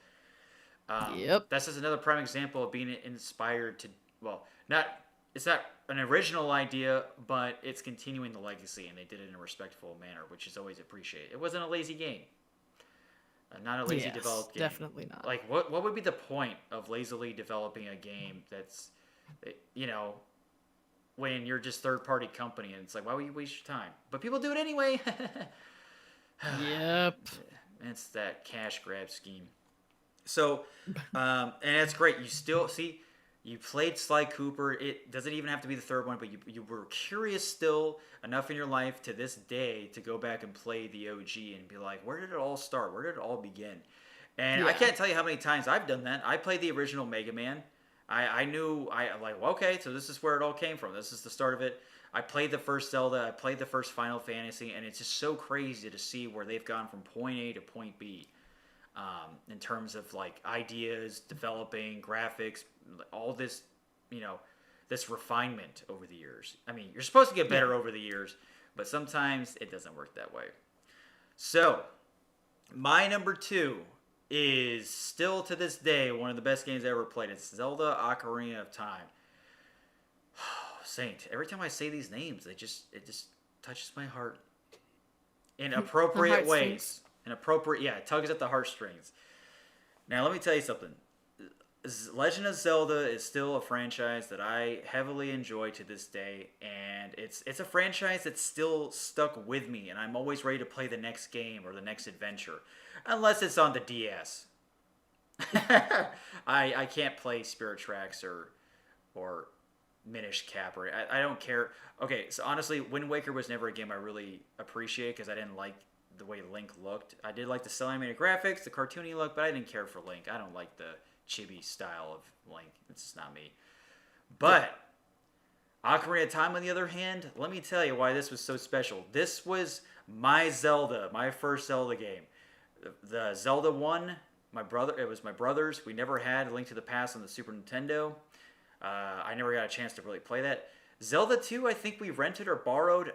S2: Yep.
S1: That's just another prime example of being inspired to, well, it's not an original idea, but it's continuing the legacy, and they did it in a respectful manner, which is always appreciated. It wasn't a lazy game. Not a lazy developed game.
S2: Definitely not.
S1: Like, what would be the point of lazily developing a game that's, when you're just third-party company, and it's like, why would you waste your time? But people do it anyway.
S2: Yep.
S1: It's that cash grab scheme. So, and it's great. You still, see, you played Sly Cooper. It doesn't even have to be the third one, but you were curious still enough in your life to this day to go back and play the OG and be like, where did it all start? Where did it all begin? And I can't tell you how many times I've done that. I played the original Mega Man. I knew, well, okay, so this is where it all came from. This is the start of it. I played the first Zelda. I played the first Final Fantasy, and it's just so crazy to see where they've gone from point A to point B. In terms of like ideas, developing graphics, all this, this refinement over the years. I mean, you're supposed to get better over the years, but sometimes it doesn't work that way. So, my number 2 is still to this day one of the best games I ever played. It's Zelda Ocarina of Time. Saint, every time I say these names, it just touches my heart in appropriate ways. It tugs at the heartstrings. Now, let me tell you something. Legend of Zelda is still a franchise that I heavily enjoy to this day, and it's a franchise that's still stuck with me, and I'm always ready to play the next game or the next adventure, unless it's on the DS. I can't play Spirit Tracks or Minish Cap, or I don't care. Okay, so honestly, Wind Waker was never a game I really appreciated because I didn't like the way Link looked. I did like the cel animated graphics, the cartoony look, but I didn't care for Link. I don't like the chibi style of Link. It's just not me. But Ocarina of Time, on the other hand, let me tell you why this was so special. This was my Zelda, my first Zelda game. The Zelda 1, it was my brother's. We never had Link to the Past on the Super Nintendo. I never got a chance to really play that. Zelda 2, I think we rented or borrowed,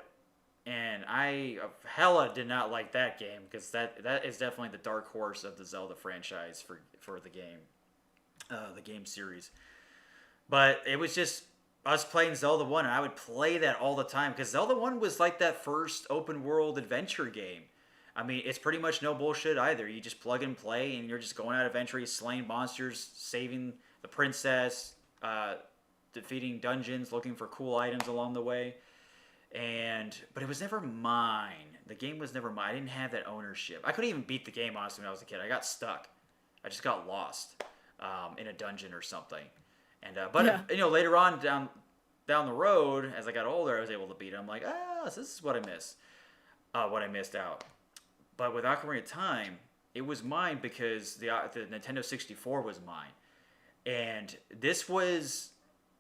S1: and I hella did not like that game because that is definitely the dark horse of the Zelda franchise for the game series. But it was just us playing Zelda 1, and I would play that all the time because Zelda 1 was like that first open world adventure game. I mean, it's pretty much no bullshit either. You just plug and play, and you're just going out adventuring, slaying monsters, saving the princess, defeating dungeons, looking for cool items along the way. But it was never mine. The game was never mine. I didn't have that ownership. I couldn't even beat the game, honestly, when I was a kid. I got stuck. I just got lost in a dungeon or something. Later on down the road, as I got older, I was able to beat it. I'm like, so this is what I missed. What I missed out. But with Ocarina of Time, it was mine because the Nintendo 64 was mine. And this was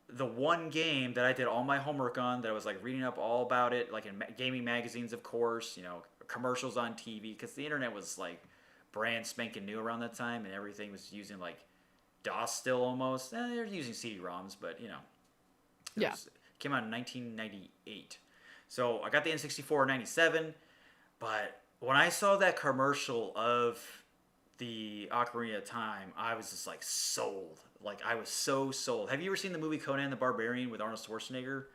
S1: the one game that I did all my homework on, that I was like reading up all about it, like in gaming magazines, of course, commercials on TV, because the internet was like brand spanking new around that time, and everything was using like DOS still almost. They're using CD-ROMs, but it came out in 1998. So I got the N64 in 97, but when I saw that commercial of the Ocarina of Time, I was just like sold. Like, I was so sold. Have you ever seen the movie Conan the Barbarian with Arnold Schwarzenegger?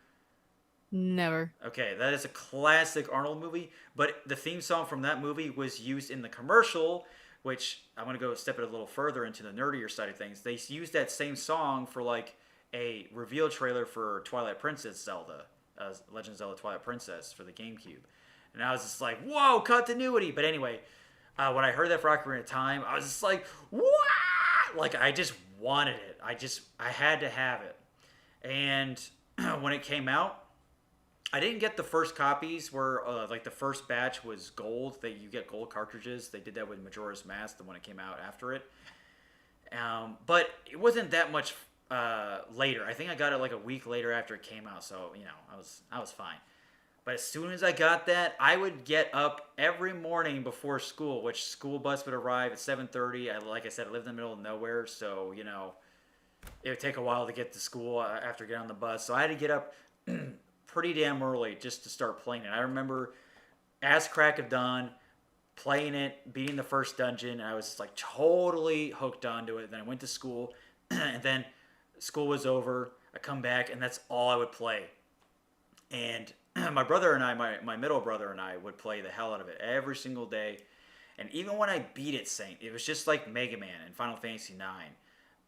S2: Never.
S1: Okay, that is a classic Arnold movie, but the theme song from that movie was used in the commercial, which I'm going to go step it a little further into the nerdier side of things. They used that same song for like a reveal trailer for Twilight Princess Zelda Legend of Zelda Twilight Princess for the GameCube, and I was just like, whoa, continuity. But anyway, when I heard that for Ocarina of Time, I was just like, what? Like I just wanted it. I had to have it. And when it came out, I didn't get the first copies where like the first batch was gold. That you get gold cartridges. They did that with Majora's Mask, the one that came out after it. But it wasn't that much later. I think I got it like a week later after it came out. So I was fine. But as soon as I got that, I would get up every morning before school, which school bus would arrive at 7:30. Like I said, I lived in the middle of nowhere, so it would take a while to get to school after getting on the bus. So I had to get up pretty damn early just to start playing it. I remember ass crack of dawn playing it, beating the first dungeon, and I was like totally hooked onto it. Then I went to school, and then school was over. I come back, and that's all I would play. And my brother and I, my middle brother and I, would play the hell out of it every single day. And even when I beat it, Saint, it was just like Mega Man and Final Fantasy IX.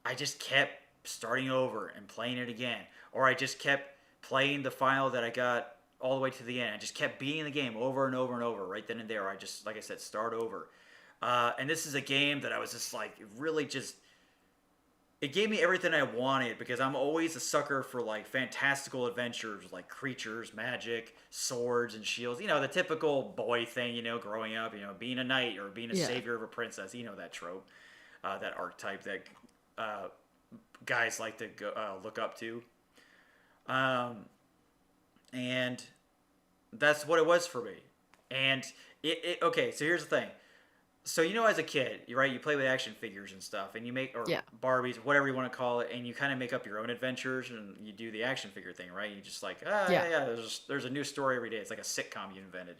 S1: I just kept starting over and playing it again. Or I just kept playing the final that I got all the way to the end. I just kept beating the game over and over and over right then and there. I just, like I said, start over. And this is a game that I was just like, really just... It gave me everything I wanted because I'm always a sucker for like fantastical adventures, like creatures, magic, swords, and shields. The typical boy thing, growing up, being a knight or being a savior of a princess. That trope, that archetype that guys like to look up to. And that's what it was for me. And okay, so here's the thing. So as a kid, you play with action figures and stuff, and you make Barbies, whatever you want to call it, and you kind of make up your own adventures, and you do the action figure thing, right? You just like, there's a new story every day. It's like a sitcom you invented.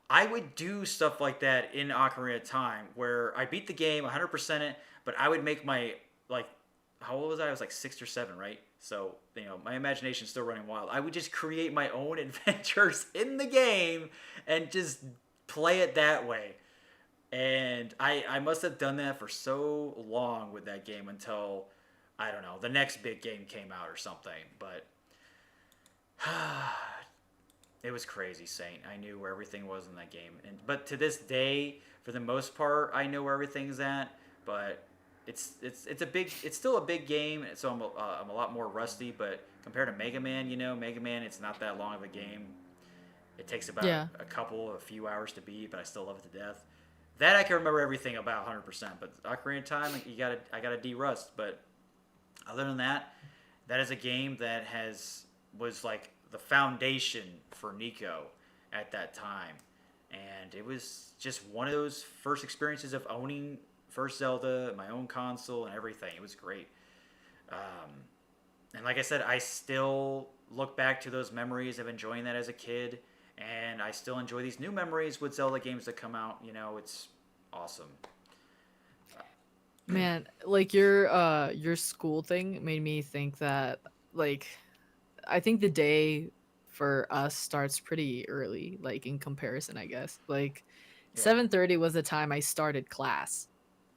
S1: I would do stuff like that in Ocarina of Time, where I beat the game, 100% it, but I would make my how old was I? I was like 6 or 7, right? So my imagination's still running wild. I would just create my own adventures in the game and just play it that way. And I must have done that for so long with that game until, I don't know, the next big game came out or something. But it was crazy, Saint. I knew where everything was in that game. But to this day, for the most part, I know where everything's at. But it's still a big game. So I'm a lot more rusty. But compared to Mega Man, Mega Man, it's not that long of a game. It takes about a few hours to beat, but I still love it to death. That I can remember everything about 100%, but Ocarina of Time, I gotta de-rust. But other than that, that is a game that was like the foundation for NIKO at that time, and it was just one of those first experiences of owning first Zelda, my own console, and everything. It was great, and like I said, I still look back to those memories of enjoying that as a kid. And I still enjoy these new memories with Zelda games that come out. It's awesome.
S2: Man, like your school thing made me think that I think the day for us starts pretty early, like in comparison, I guess. 7:30 was the time I started class.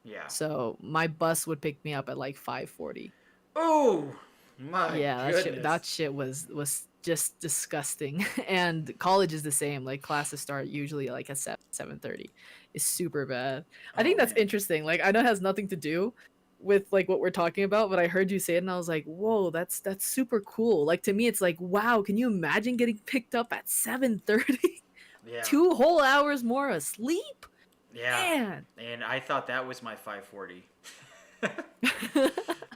S1: Yeah.
S2: So my bus would pick me up at like 5:40.
S1: Oh my goodness.
S2: That shit was just disgusting. And college is the same. Like classes start usually like at 7:30. It's super bad. I think that's interesting. Like I know it has nothing to do with like what we're talking about, but I heard you say it and I was like, whoa, that's super cool. Like to me it's like, wow, can you imagine getting picked up at 7:30?
S1: Yeah.
S2: 2 whole hours more asleep?
S1: Yeah.
S2: Man.
S1: And I thought that was my 5:40.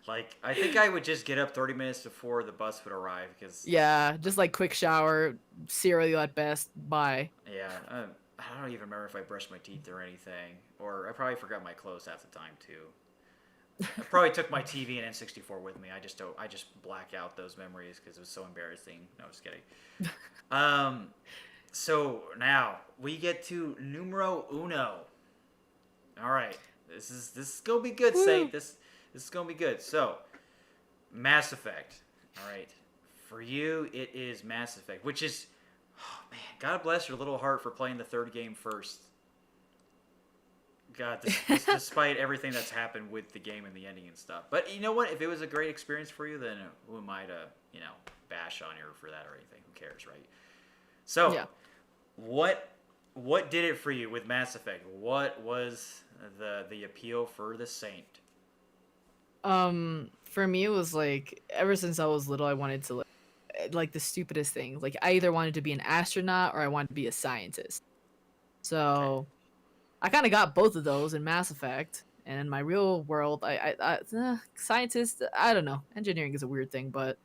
S1: Like, I think I would just get up 30 minutes before the bus would arrive because...
S2: Yeah, just like quick shower, cereal at best, bye.
S1: Yeah, I don't even remember if I brushed my teeth or anything. Or I probably forgot my clothes half the time, too. I probably took my TV and N64 with me. I just black out those memories because it was so embarrassing. No, just kidding. So now we get to numero uno. All right, this is gonna be good, Saint. This is gonna be good. So, Mass Effect. All right, for you it is Mass Effect, which is, oh man, God bless your little heart for playing the third game first. God, despite everything that's happened with the game and the ending and stuff. But you know what? If it was a great experience for you, then who am I to, bash on her for that or anything. Who cares, right? So,
S2: Yeah.
S1: what did it for you with Mass Effect? What was the appeal for the Saint?
S2: For me, it was like ever since I was little, I wanted to like the stupidest thing. Like I either wanted to be an astronaut or I wanted to be a scientist.
S1: Okay.
S2: So I kind of got both of those in Mass Effect. And in my real world, scientist. I don't know. Engineering is a weird thing, but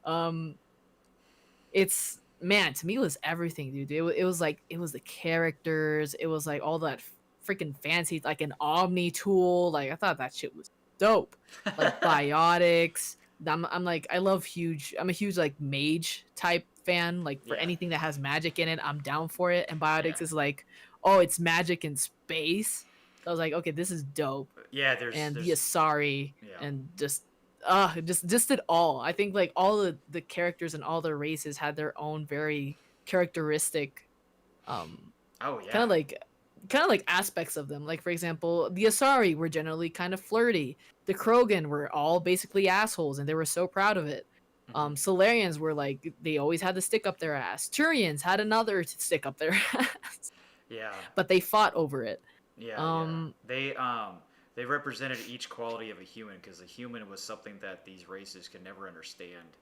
S2: um, it's man to me it was everything, dude. It was like it was the characters. It was like all that freaking fancy, like an Omni tool. Like I thought that shit was dope. Like biotics. I'm like I love huge. I'm a huge like mage type fan. Like for
S1: Yeah.
S2: anything that has magic in it, I'm down for it. And
S1: Yeah.
S2: biotics is like, oh, it's magic in space. So I was like, okay, this is dope.
S1: Yeah.
S2: And the
S1: There's
S2: Asari
S1: yeah.
S2: and just it all. I think like all the characters and all the races had their own very characteristic um
S1: Oh
S2: kind
S1: yeah.
S2: of like aspects of them. Like for example, the Asari were generally kind of flirty. The Krogan were all basically assholes and they were so proud of it.
S1: Hmm.
S2: Solarians were like they always had the stick up their ass. Turians had another stick up their ass,
S1: Yeah.
S2: but they fought over it.
S1: Yeah. Yeah.
S2: Um
S1: They represented each quality of a human because a human was something that these races could never understand,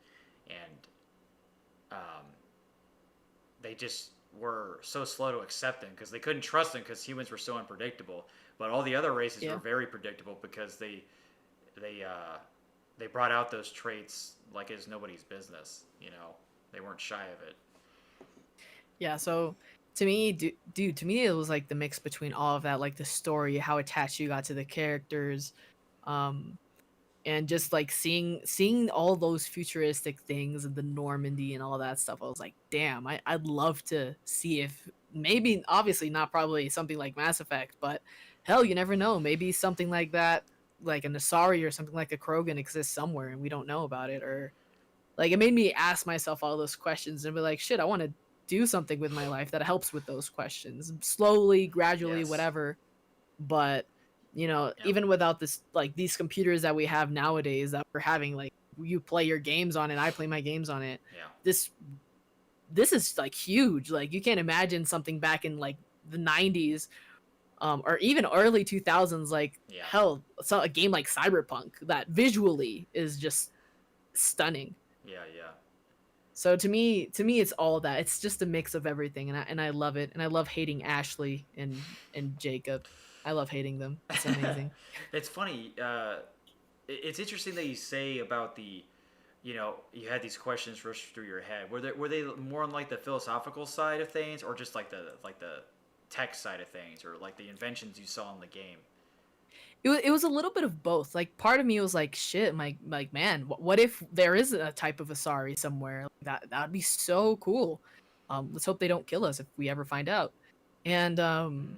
S1: and um, they just were so slow to accept them because they couldn't trust them because humans were so unpredictable. But all the other races were
S2: yeah.
S1: very predictable because they uh, they brought out those traits like it's nobody's business. You know, they weren't shy of it.
S2: Yeah, so to me, dude, to me it was like the mix between all of that, like the story, how attached you got to the characters, um, and just like seeing all those futuristic things and the Normandy and all that stuff. I was like, damn, I'd love to see if maybe obviously not probably something like Mass Effect, but hell, you never know. Maybe something like that, like an Asari or something like a Krogan exists somewhere and we don't know about it, or like it made me ask myself all those questions and be like, shit, I want to do something with my life that helps with those questions slowly, gradually,
S1: Yes.
S2: whatever. But
S1: Yep.
S2: even without this, like these computers that we have nowadays that we're having, like you play your games on it, I play my games on it.
S1: Yeah.
S2: This is like huge. Like you can't imagine something back in like the 90s, or even early 2000s. Like
S1: Yeah.
S2: hell, so a game like Cyberpunk that visually is just stunning.
S1: Yeah. Yeah.
S2: So to me, it's all that. It's just a mix of everything, and I love it. And I love hating Ashley and Jacob. I love hating them. It's amazing.
S1: It's funny. It's interesting that you say about the, you had these questions rush through your head. Were they more on like the philosophical side of things, or just like the tech side of things, or like the inventions you saw in the game?
S2: It was a little bit of both. Like part of me was like, shit, like man, what if there is a type of Asari somewhere? That would be so cool. Let's hope they don't kill us if we ever find out. And
S1: Mm.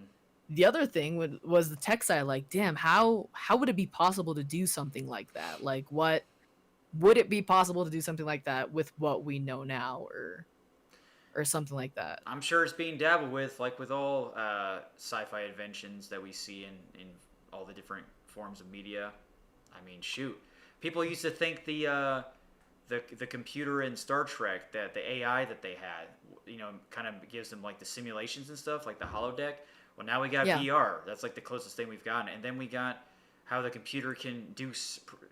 S2: the other thing was the tech side. Like, damn, how would it be possible to do something like that? Like, what would it be possible to do something like that with what we know now, or something like that?
S1: I'm sure it's being dabbled with, like with all sci-fi inventions that we see in all the different forms of media. I mean, shoot, people used to think the computer in Star Trek, that the AI that they had, kind of gives them like the simulations and stuff, like the holodeck. Well, now we got
S2: Yeah,
S1: VR. That's like the closest thing we've gotten, and then we got how the computer can do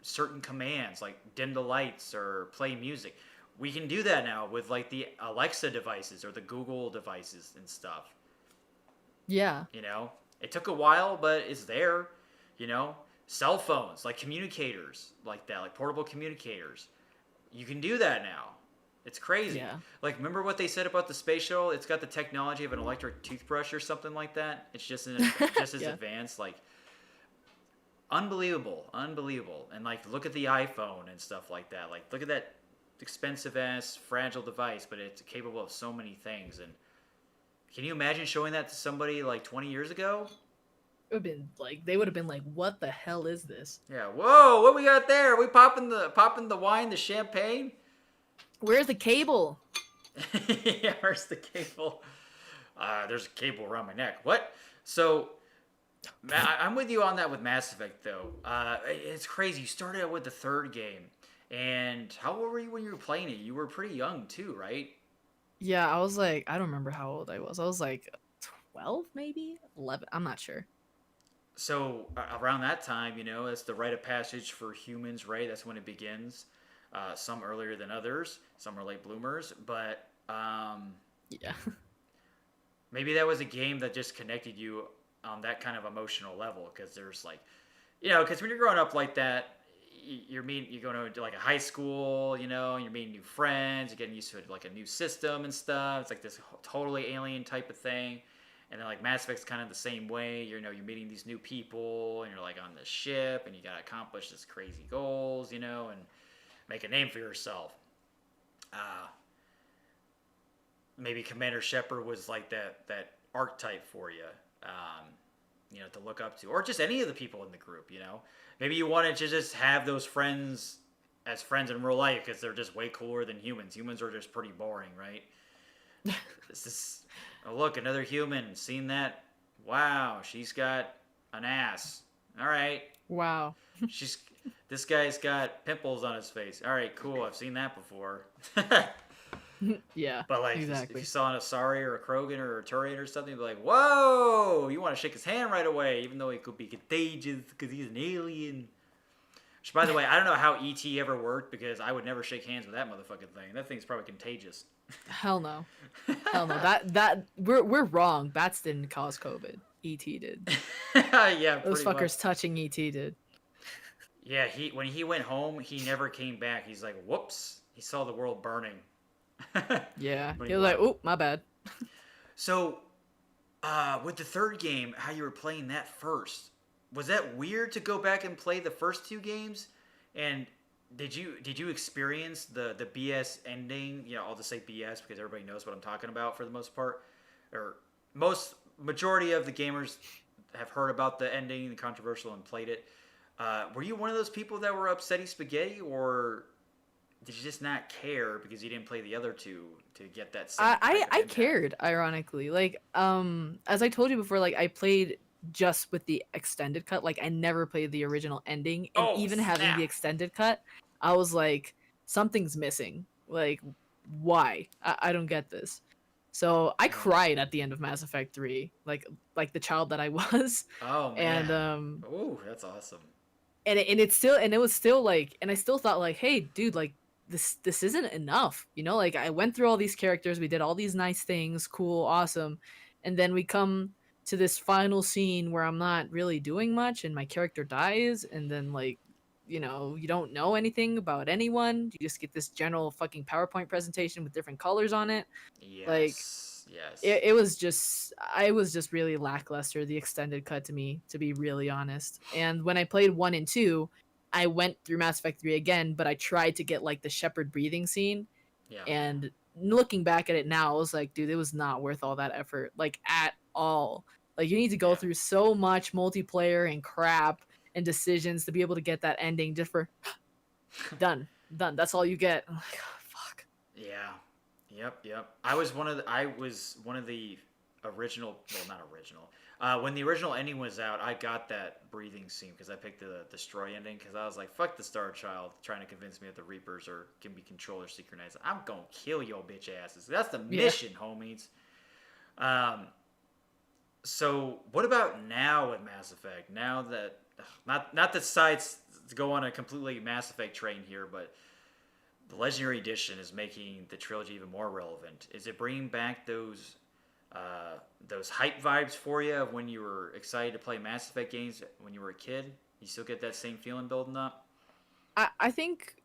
S1: certain commands, like dim the lights or play music. We can do that now with like the Alexa devices or the Google devices and stuff.
S2: yeah,
S1: It took a while, but it's there. You know, cell phones, like communicators, like that, like portable communicators. You can do that now. It's crazy.
S2: yeah,
S1: Like, remember what they said about the space shuttle? It's got the technology of an electric toothbrush or something like that. It's just as
S2: yeah.
S1: advanced. Like, unbelievable, unbelievable. And like, look at the iPhone and stuff like that. Like, look at that expensive ass fragile device, but it's capable of so many things. And can you imagine showing that to somebody like 20 years ago?
S2: It would have been like they would have been like, what the hell is this?
S1: Yeah. Whoa, what we got there? Are we popping the wine, the champagne?
S2: Where's the cable?
S1: Yeah, where's the cable? There's a cable around my neck. What? So, I'm with you on that with Mass Effect, though. It's crazy. You started out with the third game, And how old were you when you were playing it? You were pretty young too, right?
S2: Yeah, I was like, I don't remember how old I was. I was like 12, maybe 11. I'm not sure.
S1: So around that time, it's the rite of passage for humans, right? That's when it begins. Some earlier than others, some are late bloomers, but
S2: Yeah.
S1: maybe that was a game that just connected you on that kind of emotional level. Because there's like, because when you're growing up like that, you're going to like a high school, and you're meeting new friends, you're getting used to like a new system and stuff. It's like this totally alien type of thing. And then like Mass Effect's kind of the same way. You're meeting these new people, and you're like on this ship, and you gotta accomplish this crazy goals, and make a name for yourself. Uh, Maybe Commander Shepard was like that archetype for you, to look up to, or just any of the people in the group. Maybe you wanted to just have those friends as friends in real life because they're just way cooler than humans. Humans are just pretty boring, right? This is oh look, another human. Seen that? Wow, she's got an ass. All right,
S2: Wow.
S1: she's this guy's got pimples on his face. All right, cool. I've seen that before.
S2: Yeah,
S1: But like, if you
S2: exactly.
S1: saw an Asari or a Krogan or a Turian or something, you'd be like, "Whoa!" You want to shake his hand right away, even though he could be contagious because he's an alien. Which, by the way, I don't know how ET ever worked because I would never shake hands with that motherfucking thing. That thing's probably contagious.
S2: Hell no. Hell no. That we're wrong. Bats didn't cause COVID. ET did.
S1: Yeah,
S2: Those
S1: pretty much.
S2: fuckers touching ET did.
S1: Yeah, when he went home, he never came back. He's like, "Whoops!" He saw the world burning
S2: Yeah.
S1: when
S2: He
S1: he
S2: was like,
S1: left.
S2: "Oh, my bad."
S1: So, with the third game, how you were playing that first, was that weird to go back and play the first two games? And did you experience the BS ending? I'll just say BS because everybody knows what I'm talking about for the most part, or most majority of the gamers have heard about the ending, the controversial, and played it. Were you one of those people that were upsetty spaghetti, or did you just not care because you didn't play the other two to get that same type of
S2: I
S1: impact?
S2: cared, ironically. Like, as I told you before, like I played just with the extended cut. Like I never played the original ending, and
S1: Oh
S2: even having the
S1: snap!
S2: extended cut, I was like, something's missing. Like, why? I don't get this. So I
S1: Man.
S2: cried at the end of Mass Effect 3, like the child that I was.
S1: Oh
S2: And
S1: man. Oh, that's awesome.
S2: and it was still like, and I still thought like, hey dude, like this isn't enough, like I went through all these characters, we did all these nice things, cool, awesome, and then we come to this final scene where I'm not really doing much and my character dies, and then like, you don't know anything about anyone, you just get this general fucking PowerPoint presentation with different colors on it. Like,
S1: Yes. Yes.
S2: it was just, I was just really lackluster, the extended cut, to me, to be really honest. And when I played 1 and 2, I went through Mass Effect 3 again, but I tried to get like the Shepard breathing scene,
S1: Yeah.
S2: and looking back at it now, I was like, dude, it was not worth all that effort, like at all. Like, you need to go
S1: Yeah.
S2: through so much multiplayer and crap and decisions to be able to get that ending just for done. Done. That's all you get. I'm like, oh, fuck.
S1: Yeah. Yep. Yep. I was one of the original. Well, not original. When the original ending was out, I got that breathing scene because I picked the destroy ending because I was like, "Fuck the Star Child," trying to convince me that the Reapers can be controller synchronized. I'm gonna kill your bitch asses. That's the
S2: Yeah.
S1: mission, homies. Um, So, what about now with Mass Effect? Now that not that sides to go on a completely Mass Effect train here, but the Legendary Edition is making the trilogy even more relevant. Is it bringing back those hype vibes for you of when you were excited to play Mass Effect games when you were a kid? You still get that same feeling building up?
S2: I think,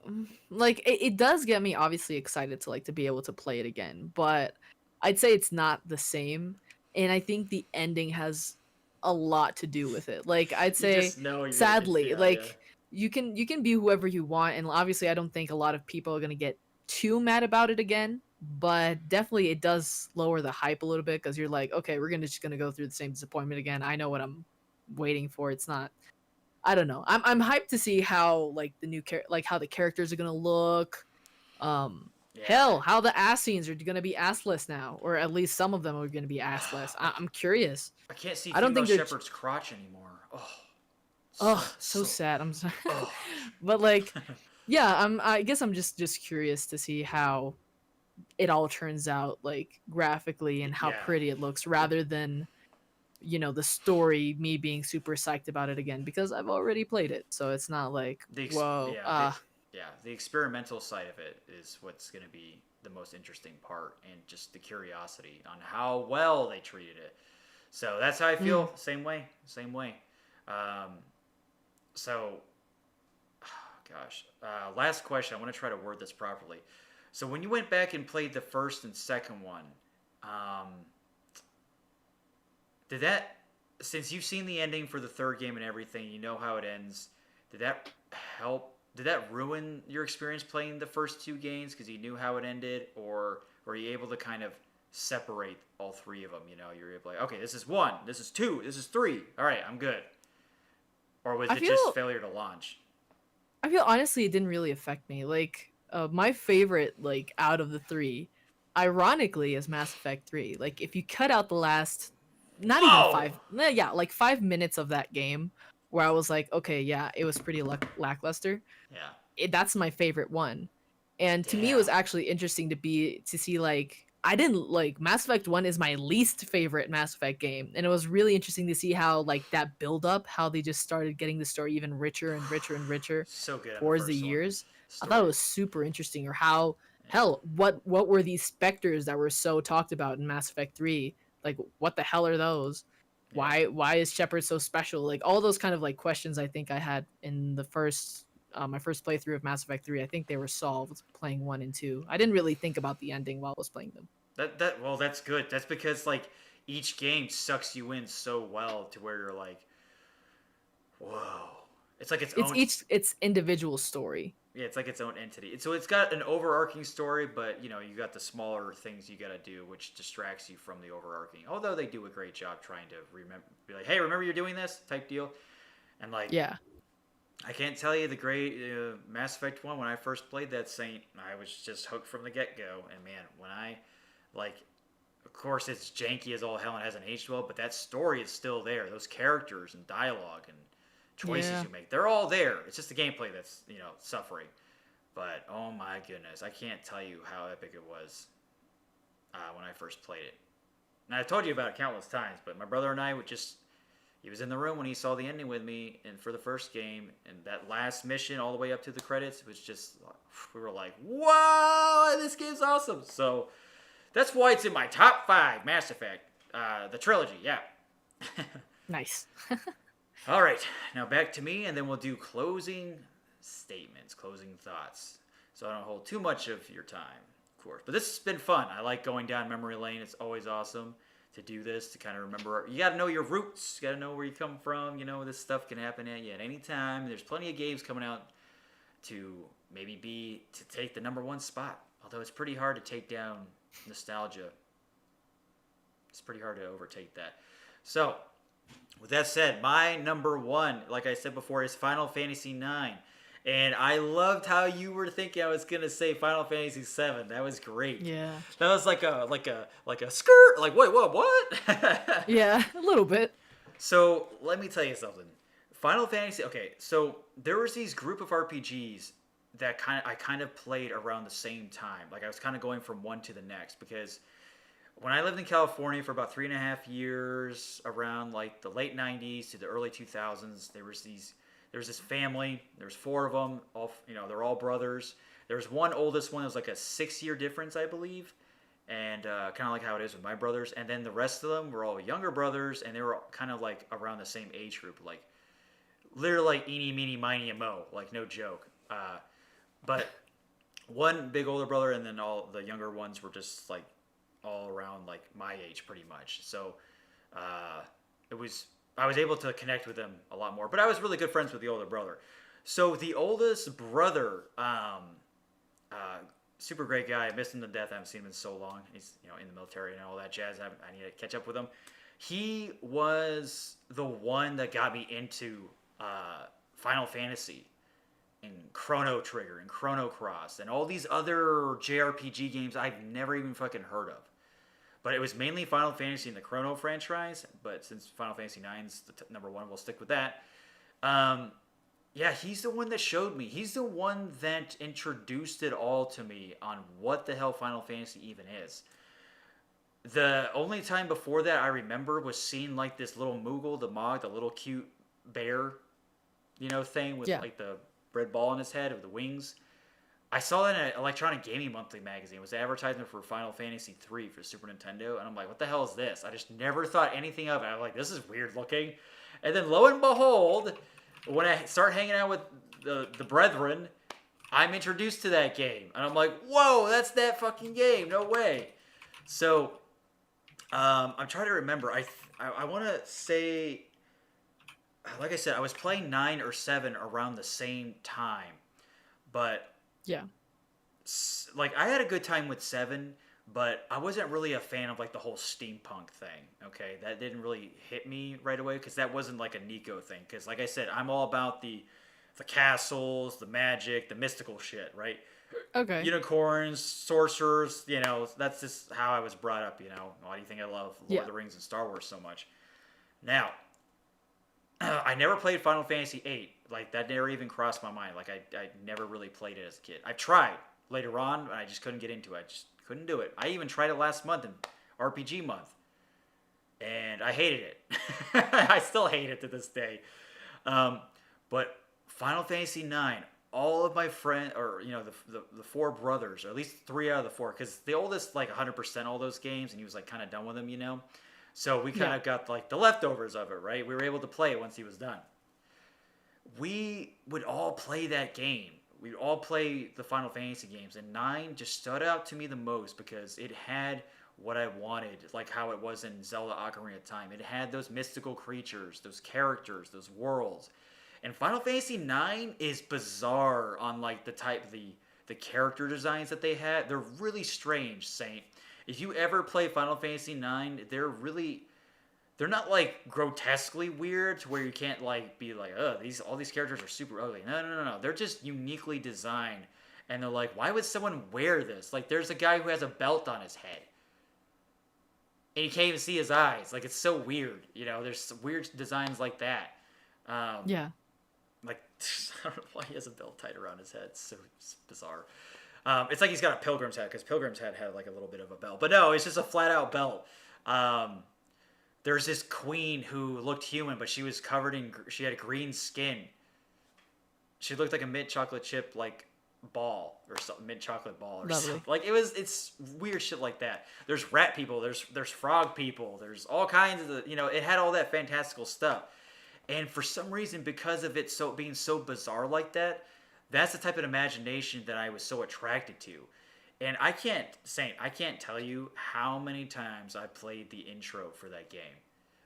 S2: like it does get me obviously excited to like to be able to play it again, but I'd say it's not the same, and I think the ending has a lot to do with it. Like, I'd
S1: You
S2: say,
S1: just know you're gonna get
S2: sadly,
S1: yeah, yeah.
S2: like you can be whoever you want, and obviously I don't think a lot of people are gonna get too mad about it again, but definitely it does lower the hype a little bit because you're like, okay, we're gonna just gonna go through the same disappointment again. I know what I'm waiting for. It's not, I don't know. I'm hyped to see how like the like how the characters are gonna look.
S1: Yeah.
S2: Hell, how the ass scenes are gonna be assless now, or at least some of them are gonna be assless.
S1: I,
S2: I'm curious.
S1: I can't see
S2: I don't
S1: female
S2: think they're.
S1: Shepard's crotch anymore. Oh,
S2: Oh,
S1: so
S2: so
S1: so.
S2: sad. I'm sorry,
S1: Oh.
S2: but like Yeah, I guess I'm just curious to see how it all turns out, like graphically, and how
S1: Yeah,
S2: pretty it looks, rather than the story, me being super psyched about it again, because I've already played it, so it's not like, whoa,
S1: the experimental side of it is what's going to be the most interesting part, and just the curiosity on how well they treated it. So that's how I
S2: mm.
S1: feel. Same way, same way. Um, so, gosh, last question. I want to try to word this properly. So when you went back and played the first and second one, um, did that, since you've seen the ending for the third game and everything, you know how it ends, did that help? Did that ruin your experience playing the first two games because you knew how it ended? Or were you able to kind of separate all three of them? You know, you're able to, like, okay, this is one, this is two, this is three. All right, I'm good. Or was
S2: I
S1: it just
S2: feel
S1: failure to launch?
S2: I feel honestly it didn't really affect me. Like, my favorite, like, out of the three, ironically, is Mass Effect 3. Like, if you cut out the last, not even
S1: Whoa!
S2: 5, yeah, like 5 minutes of that game, where I was like, okay, yeah, it was pretty lackluster.
S1: Yeah.
S2: That's my favorite one. And to me, it was
S1: Damn.
S2: actually interesting to see, like, I didn't like Mass Effect 1 is my least favorite Mass Effect game, and it was really interesting to see how, like, that build up, how they just started getting the story even richer and richer and richer
S1: So good on the
S2: towards the
S1: first one.
S2: years. I thought it
S1: Story.
S2: was super interesting. Or how,
S1: Yeah.
S2: hell, what were these specters that were so talked about in Mass Effect 3? Like, what the hell are those?
S1: Yeah.
S2: Why is Shepard so special? Like, all those kind of, like, questions I think I had in the first my first playthrough of Mass Effect 3, I think they were solved playing 1 and 2. I didn't really think about the ending while I was playing them.
S1: Well, that's good. That's because like each game sucks you in so well to where you're like, whoa. It's like its
S2: It's
S1: own.
S2: its individual story.
S1: Yeah, it's like its own entity. So it's got an overarching story, but you got the smaller things you got to do, which distracts you from the overarching. Although they do a great job trying to remember, be like, hey, remember you're doing this type deal, and like
S2: Yeah.
S1: I can't tell you the great Mass Effect 1 when I first played that Saint, I was just hooked from the get go. And man, when I, like, of course it's janky as all hell and hasn't aged well, but that story is still there. Those characters and dialogue and choices
S2: Yeah.
S1: you make, they're all there. It's just the gameplay that's, suffering. But oh my goodness, I can't tell you how epic it was when I first played it. And I've told you about it countless times, but my brother and I would just he was in the room when he saw the ending with me, and for the first game, and that last mission all the way up to the credits was just we were like, "Whoa, this game's awesome!" So that's why it's in my top 5 Mass Effect, the trilogy. Yeah.
S2: Nice.
S1: All right, now back to me, and then we'll do closing statements, closing thoughts. So I don't hold too much of your time, of course. But this has been fun. I like going down memory lane. It's always awesome to do this, to kind of remember. You got to know your roots. You got to know where you come from. This stuff can happen at you at any time. There's plenty of games coming out to to take the number 1 spot. Although it's pretty hard to take down nostalgia. It's pretty hard to overtake that. So, with that said, my number 1, like I said before, is Final Fantasy IX. And I loved how you were thinking I was gonna say Final Fantasy VII. That was great.
S2: Yeah.
S1: That was like a skirt. Like wait, what?
S2: Yeah, a little bit.
S1: So let me tell you something. Final Fantasy. Okay, so there was these group of RPGs that I kind of played around the same time. Like I was kind of going from one to the next because when I lived in California for about 3.5 years, around like the late '90s to the early 2000s, there was this family. There's 4 of them. All they're all brothers. There's one oldest one. It was like a 6-year difference, I believe, and kind of like how it is with my brothers. And then the rest of them were all younger brothers, and they were kind of like around the same age group, like literally like eeny, meeny, miny, and mo, like no joke. But one big older brother, and then all the younger ones were just like all around like my age, pretty much. So it was I was able to connect with them a lot more. But I was really good friends with the older brother. So the oldest brother, super great guy. I missed him to death. I haven't seen him in so long. He's in the military and all that jazz. I need to catch up with him. He was the one that got me into Final Fantasy and Chrono Trigger and Chrono Cross and all these other JRPG games I've never even fucking heard of. But it was mainly Final Fantasy and the Chrono franchise. But since Final Fantasy IX is the number 1, we'll stick with that. Yeah, he's the one that showed me. He's the one that introduced it all to me on what the hell Final Fantasy even is. The only time before that I remember was seeing like this little Moogle, the Mog, the little cute bear, thing with
S2: Yeah.
S1: like the red ball on his head with the wings. I saw that in an Electronic Gaming Monthly magazine. It was an advertisement for Final Fantasy III for Super Nintendo, and I'm like, what the hell is this? I just never thought anything of it. I'm like, this is weird looking. And then lo and behold, when I start hanging out with the brethren, I'm introduced to that game, and I'm like, whoa, that's that fucking game. No way. So, I'm trying to remember. I want to say, like I said, I was playing 9 or 7 around the same time, but
S2: Yeah.
S1: like I had a good time with 7, but I wasn't really a fan of like the whole steampunk thing. Okay, that didn't really hit me right away because that wasn't like a NIKO thing. Because like I said, I'm all about the castles, the magic, the mystical shit, right?
S2: Okay.
S1: Unicorns, sorcerers, that's just how I was brought up. Why do you think I love Lord
S2: Yeah.
S1: of the Rings and Star Wars so much? Now, I never played Final Fantasy VIII. Like that never even crossed my mind. Like I never really played it as a kid. I tried later on, and I just couldn't get into it. I just couldn't do it. I even tried it last month in RPG month, and I hated it. I still hate it to this day. But Final Fantasy IX, all of my friends, or the four brothers, or at least 3 out of the 4, because the oldest like 100% all those games, and he was like kind of done with them. So we kind of got like the leftovers of it, right? We were able to play it once he was done. We would all play that game. We'd all play the Final Fantasy games, and 9 just stood out to me the most because it had what I wanted, like how it was in Zelda Ocarina of Time. It had those mystical creatures, those characters, those worlds. And Final Fantasy 9 is bizarre on like the character designs that they had. They're really strange, Saint. If you ever play Final Fantasy 9, they're not like grotesquely weird to where you can't like be like, oh, all these characters are super ugly. No. They're just uniquely designed, and they're like, why would someone wear this? Like, there's a guy who has a belt on his head, and you can't even see his eyes. Like, it's so weird. There's weird designs like that.
S2: Yeah.
S1: Like, I don't know why he has a belt tied around his head. It's bizarre. It's like he's got a pilgrim's hat because pilgrim's hat had like a little bit of a belt, but no, it's just a flat out belt. There's this queen who looked human, but she was she had a green skin. She looked like a mint chocolate chip like ball or something, mint chocolate ball or
S2: Lovely.
S1: something. Like it's weird shit like that. There's rat people, there's frog people, there's all kinds of it had all that fantastical stuff. And for some reason, because of it being so bizarre like that, that's the type of imagination that I was so attracted to. And I can't tell you how many times I played the intro for that game.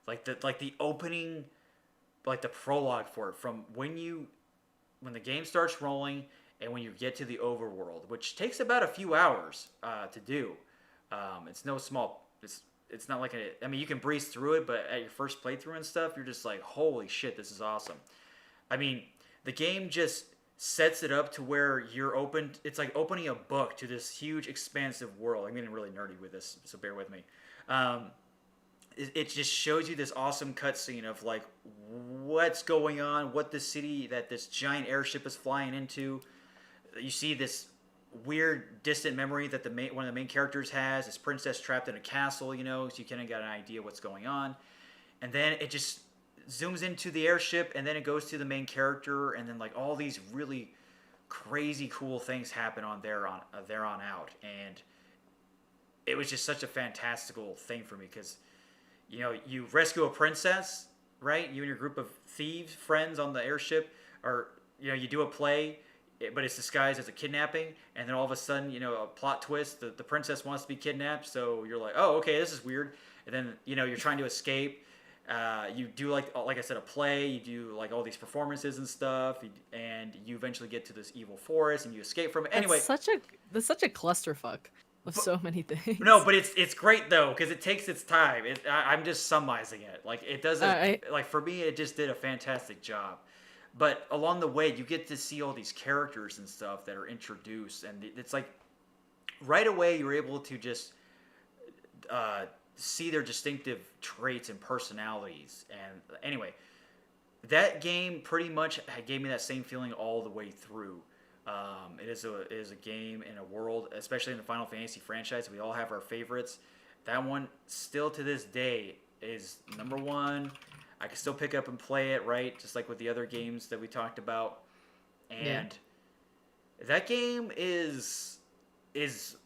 S1: Like the opening, like the prologue for it, from when the game starts rolling and when you get to the overworld, which takes about a few hours to do. It's no small it's not like you can breeze through it, but at your first playthrough and stuff, you're just like, holy shit, this is awesome. I mean, the game just sets it up to where it's like opening a book to this huge expansive world. I'm getting really nerdy with this, so bear with me. It just shows you this awesome cutscene of like what's going on, what the city that this giant airship is flying into. You see this weird distant memory that one of the main characters has, this princess trapped in a castle, so you kind of got an idea what's going on. And then it just zooms into the airship, and then it goes to the main character, and then like all these really crazy cool things happen on there on out. And it was just such a fantastical thing for me because you rescue a princess, right? You and your group of thieves friends on the airship, or you do a play, but it's disguised as a kidnapping, and then all of a sudden, a plot twist, the princess wants to be kidnapped, so you're like, oh, okay, this is weird. And then, you're trying to escape. You do, like I said, a play. You do, like, all these performances and stuff, and you eventually get to this evil forest, and you escape from it. Anyway.
S2: That's such a clusterfuck of so many things.
S1: No, but it's great, though, because it takes its time. I'm just summarizing it. Like, it doesn't, like, for me, it just did a fantastic job. But along the way, you get to see all these characters and stuff that are introduced, and it's like right away you're able to just see their distinctive traits and personalities. And anyway, that game pretty much gave me that same feeling all the way through. It is a game in a world, especially in the Final Fantasy franchise. We all have our favorites. That one, still to this day, is number one. I can still pick up and play it, right? Just like with the other games that we talked about.
S2: Yeah.
S1: And that game is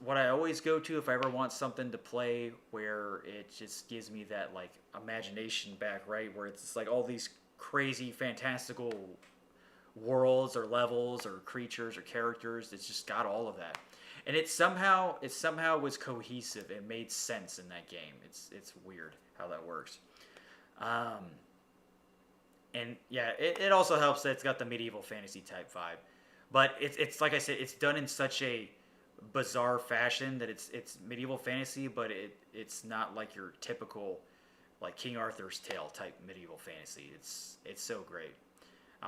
S1: what I always go to if I ever want something to play where it just gives me that like imagination back, right? Where it's just like all these crazy fantastical worlds or levels or creatures or characters. It's just got all of that. And it somehow was cohesive. It made sense in that game. It's weird how that works. Um, and yeah, it also helps that it's got the medieval fantasy type vibe. But it's like I said, it's done in such a bizarre fashion that it's medieval fantasy, but it's not like your typical like King Arthur's Tale type medieval fantasy. It's so great.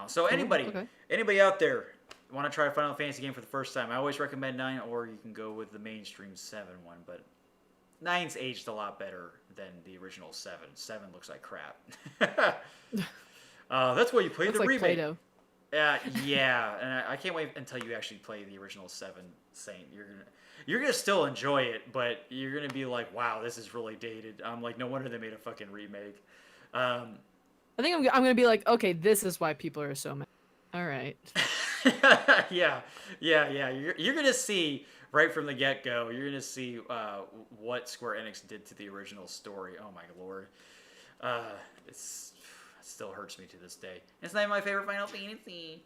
S1: So
S2: Okay.
S1: anybody out there want to try a Final Fantasy game for the first time, I always recommend 9, or you can go with the mainstream 7 one. But 9's aged a lot better than the original 7. 7 looks like crap. That's why you play
S2: Looks
S1: the
S2: like
S1: remake.
S2: Play-Doh.
S1: Yeah, and I can't wait until you actually play the original 7 Saint. You're gonna still enjoy it, but you're gonna be like, wow, this is really dated. I'm like, no wonder they made a fucking remake. Um,
S2: I think I'm gonna be like, okay, this is why people are so mad. All right.
S1: yeah. You're gonna see right from the get go. You're gonna see what Square Enix did to the original story. Oh my lord, it still hurts me to this day. It's not my favorite Final Fantasy,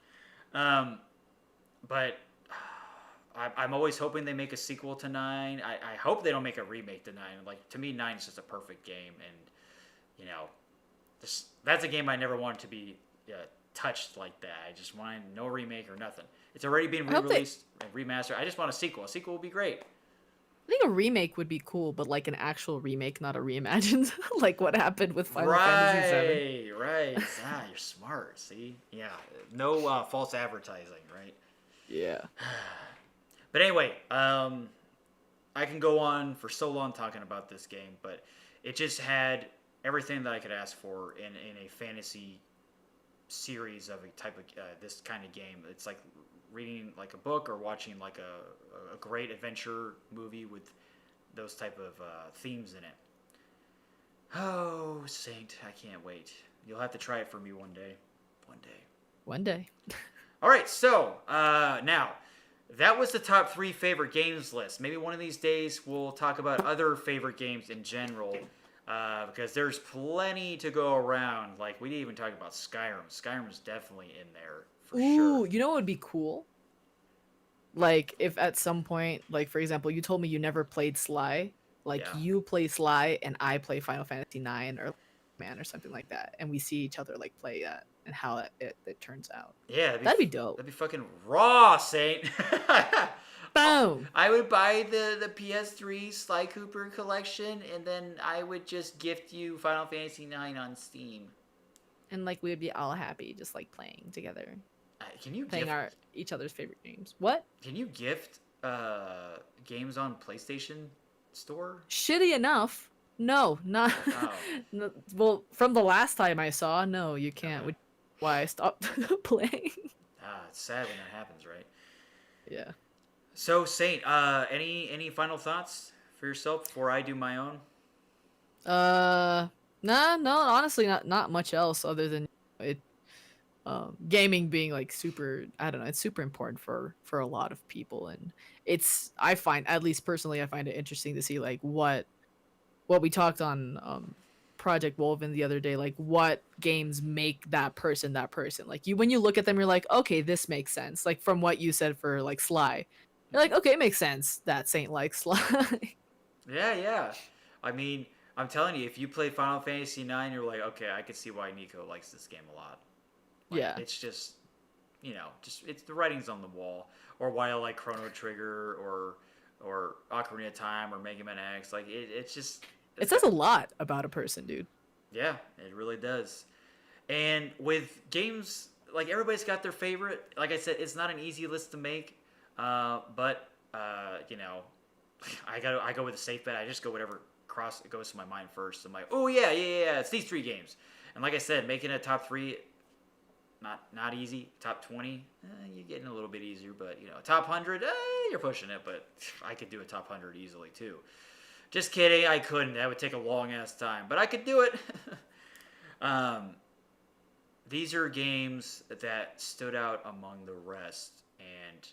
S1: but I'm always hoping they make a sequel to 9. I hope they don't make a remake to 9. Like to me, 9 is just a perfect game, and you know, that's a game I never wanted to be touched like that. I just wanted no remake or nothing. It's already been re-released and remastered. I just want a sequel. A sequel would be great.
S2: I think a remake would be cool, but like an actual remake, not a reimagined, like what happened with Final Fantasy VII.
S1: Right. You're smart. See, yeah, no false advertising, right?
S2: Yeah.
S1: But anyway, I can go on for so long talking about this game, but it just had everything that I could ask for in a fantasy series of a type of this kind of game. It's like reading like a book or watching like a great adventure movie with those type of themes in it. Oh, Saint, I can't wait. You'll have to try it for me one day.
S2: One day.
S1: All right, so now that was the top 3 favorite games list. Maybe one of these days we'll talk about other favorite games in general. Because there's plenty to go around. Like, we didn't even talk about Skyrim. Skyrim is definitely in there, for sure.
S2: You know what would be cool? Like, if at some point, like, for example, you told me you never played Sly. Like,
S1: Yeah.
S2: you play Sly and I play Final Fantasy 9 or Man or something like that. And we see each other, like, play that and how it turns out.
S1: Yeah,
S2: that'd be dope.
S1: That'd be fucking raw, Saint.
S2: Boom!
S1: I would buy the PS3 Sly Cooper collection, and then I would just gift you Final Fantasy 9 on Steam.
S2: And like we would be all happy, just like playing together.
S1: Can you
S2: playing each other's favorite games? What?
S1: Can you gift games on PlayStation Store?
S2: Shitty enough, no, not.
S1: Oh.
S2: No, well, from the last time I saw, no, you can't.
S1: Okay.
S2: Why I stopped playing?
S1: It's sad when that happens, right?
S2: Yeah.
S1: So, Saint, any final thoughts for yourself before I do my own?
S2: Nah, no, honestly, not much else other than it. Gaming being like super, I don't know, it's super important for a lot of people, and I find, at least personally, I find it interesting to see like what we talked on Project Wolven the other day, like what games make that person. Like when you look at them, you're like, okay, this makes sense. Like from what you said for like Sly. You're like, okay, it makes sense that Saint likes Sly.
S1: Yeah. I mean, I'm telling you, if you play Final Fantasy 9, you're like, okay, I can see why NIKO likes this game a lot. Like,
S2: Yeah.
S1: It's just, it's the writing's on the wall. Or why I like Chrono Trigger or Ocarina of Time or Mega Man X. Like, it's just...
S2: It says a lot about a person, dude.
S1: Yeah, it really does. And with games, like everybody's got their favorite. Like I said, it's not an easy list to make. But I go with a safe bet. I just go whatever goes to my mind first. I'm like, oh yeah, it's these 3 games. And like I said, making a top 3 not easy. Top 20, you're getting a little bit easier, but top 100, you're pushing it. But I could do a top 100 easily too. Just kidding, I couldn't. That would take a long ass time, but I could do it. These are games that stood out among the rest, and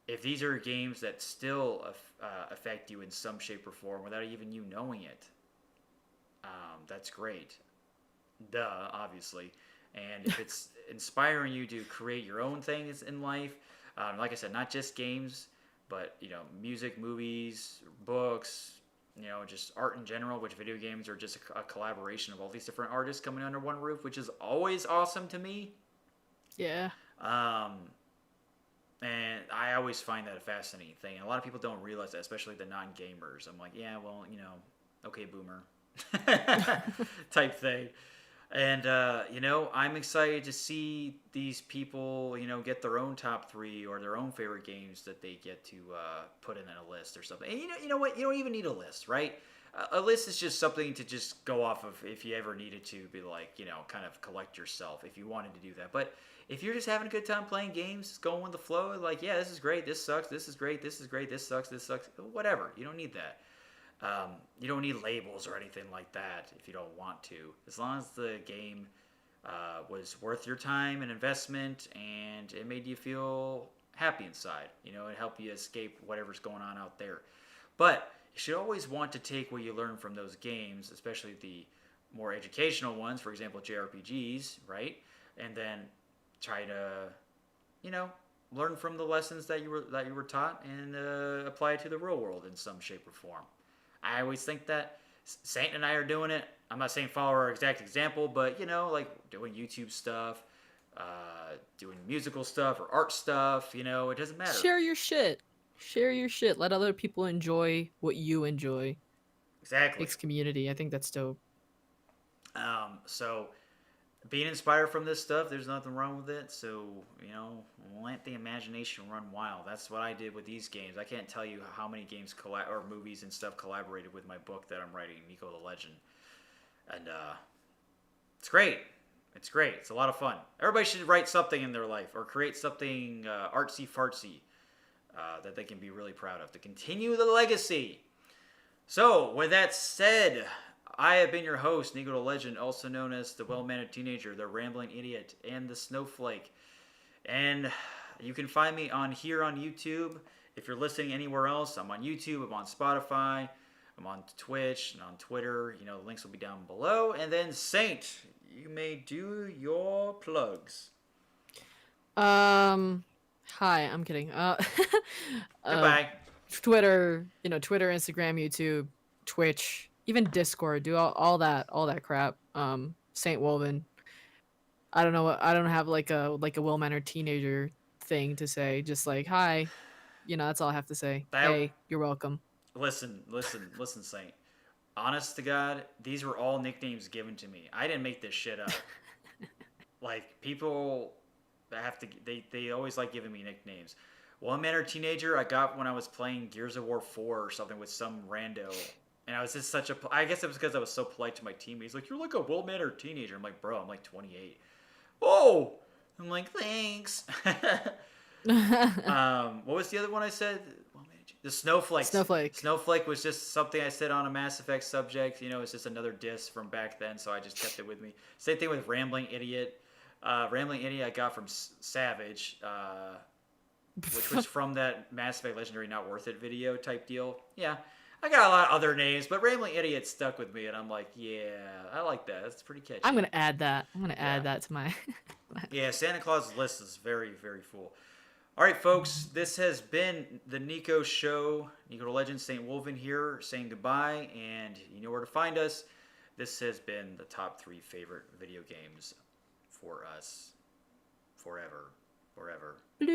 S1: if these are games that still affect you in some shape or form without even you knowing it, that's great. Duh, obviously. And if it's inspiring you to create your own things in life, like I said, not just games, but music, movies, books, just art in general, which video games are just a collaboration of all these different artists coming under one roof, which is always awesome to me.
S2: Yeah.
S1: And I always find that a fascinating thing. And a lot of people don't realize that, especially the non-gamers. I'm like, yeah, well, okay, boomer type thing. And, I'm excited to see these people, get their own top 3 or their own favorite games that they get to put in a list or something. And you know what? You don't even need a list, right? A list is just something to just go off of if you ever needed to be like, kind of collect yourself if you wanted to do that. But if you're just having a good time playing games, going with the flow, like, yeah, this is great, this sucks, this is great, this is great, this sucks, whatever. You don't need that. You don't need labels or anything like that if you don't want to. As long as the game was worth your time and investment and it made you feel happy inside, it helped you escape whatever's going on out there. But you should always want to take what you learn from those games, especially the more educational ones, for example, JRPGs, right? And then try to, learn from the lessons that you were taught and apply it to the real world in some shape or form. I always think that Saint and I are doing it. I'm not saying follow our exact example, but like doing YouTube stuff, doing musical stuff or art stuff, it doesn't matter.
S2: Share your shit. Let other people enjoy what you enjoy.
S1: Exactly.
S2: Makes community. I think that's dope.
S1: So being inspired from this stuff, there's nothing wrong with it. So, let the imagination run wild. That's what I did with these games. I can't tell you how many games or movies and stuff collaborated with my book that I'm writing, NikoTheLegend. And it's great. It's great. It's a lot of fun. Everybody should write something in their life or create something artsy-fartsy that they can be really proud of to continue the legacy. So, with that said, I have been your host, NikoTheLegend, also known as the Well-Mannered Teenager, the Rambling Idiot, and the Snowflake. And you can find me on YouTube. If you're listening anywhere else, I'm on YouTube, I'm on Spotify, I'm on Twitch, and on Twitter. The links will be down below. And then, Saint, you may do your plugs.
S2: Hi, I'm kidding.
S1: Goodbye.
S2: Twitter, Instagram, YouTube, Twitch, even Discord, do all that crap. Saintwolvinn. I don't know. I don't have like a well-mannered teenager thing to say. Just like, hi, that's all I have to say. Hey, you're welcome.
S1: Listen, Saint. Honest to God, these were all nicknames given to me. I didn't make this shit up. Like, people have to, they always like giving me nicknames. Well-mannered teenager I got when I was playing Gears of War 4 or something with some rando. And I was just I guess it was because I was so polite to my teammates. Like, you're like a well-mannered teenager. I'm like, bro, I'm like 28. Oh! I'm like, thanks. What was the other one I said? The Snowflake. Snowflake was just something I said on a Mass Effect subject. It's just another diss from back then, so I just kept it with me. Same thing with Rambling Idiot. Rambling Idiot I got from Savage, which was from that Mass Effect Legendary Not Worth It video type deal. Yeah. I got a lot of other names, but Rambling Idiot stuck with me, and I'm like, yeah, I like that. That's pretty catchy.
S2: I'm going to add that. Add that to my...
S1: Yeah, Santa Claus's list is very, very full. All right, folks, this has been the NIKO Show. NikoTheLegend, Saintwolvinn here, saying goodbye, and you know where to find us. This has been the top 3 favorite video games for us forever.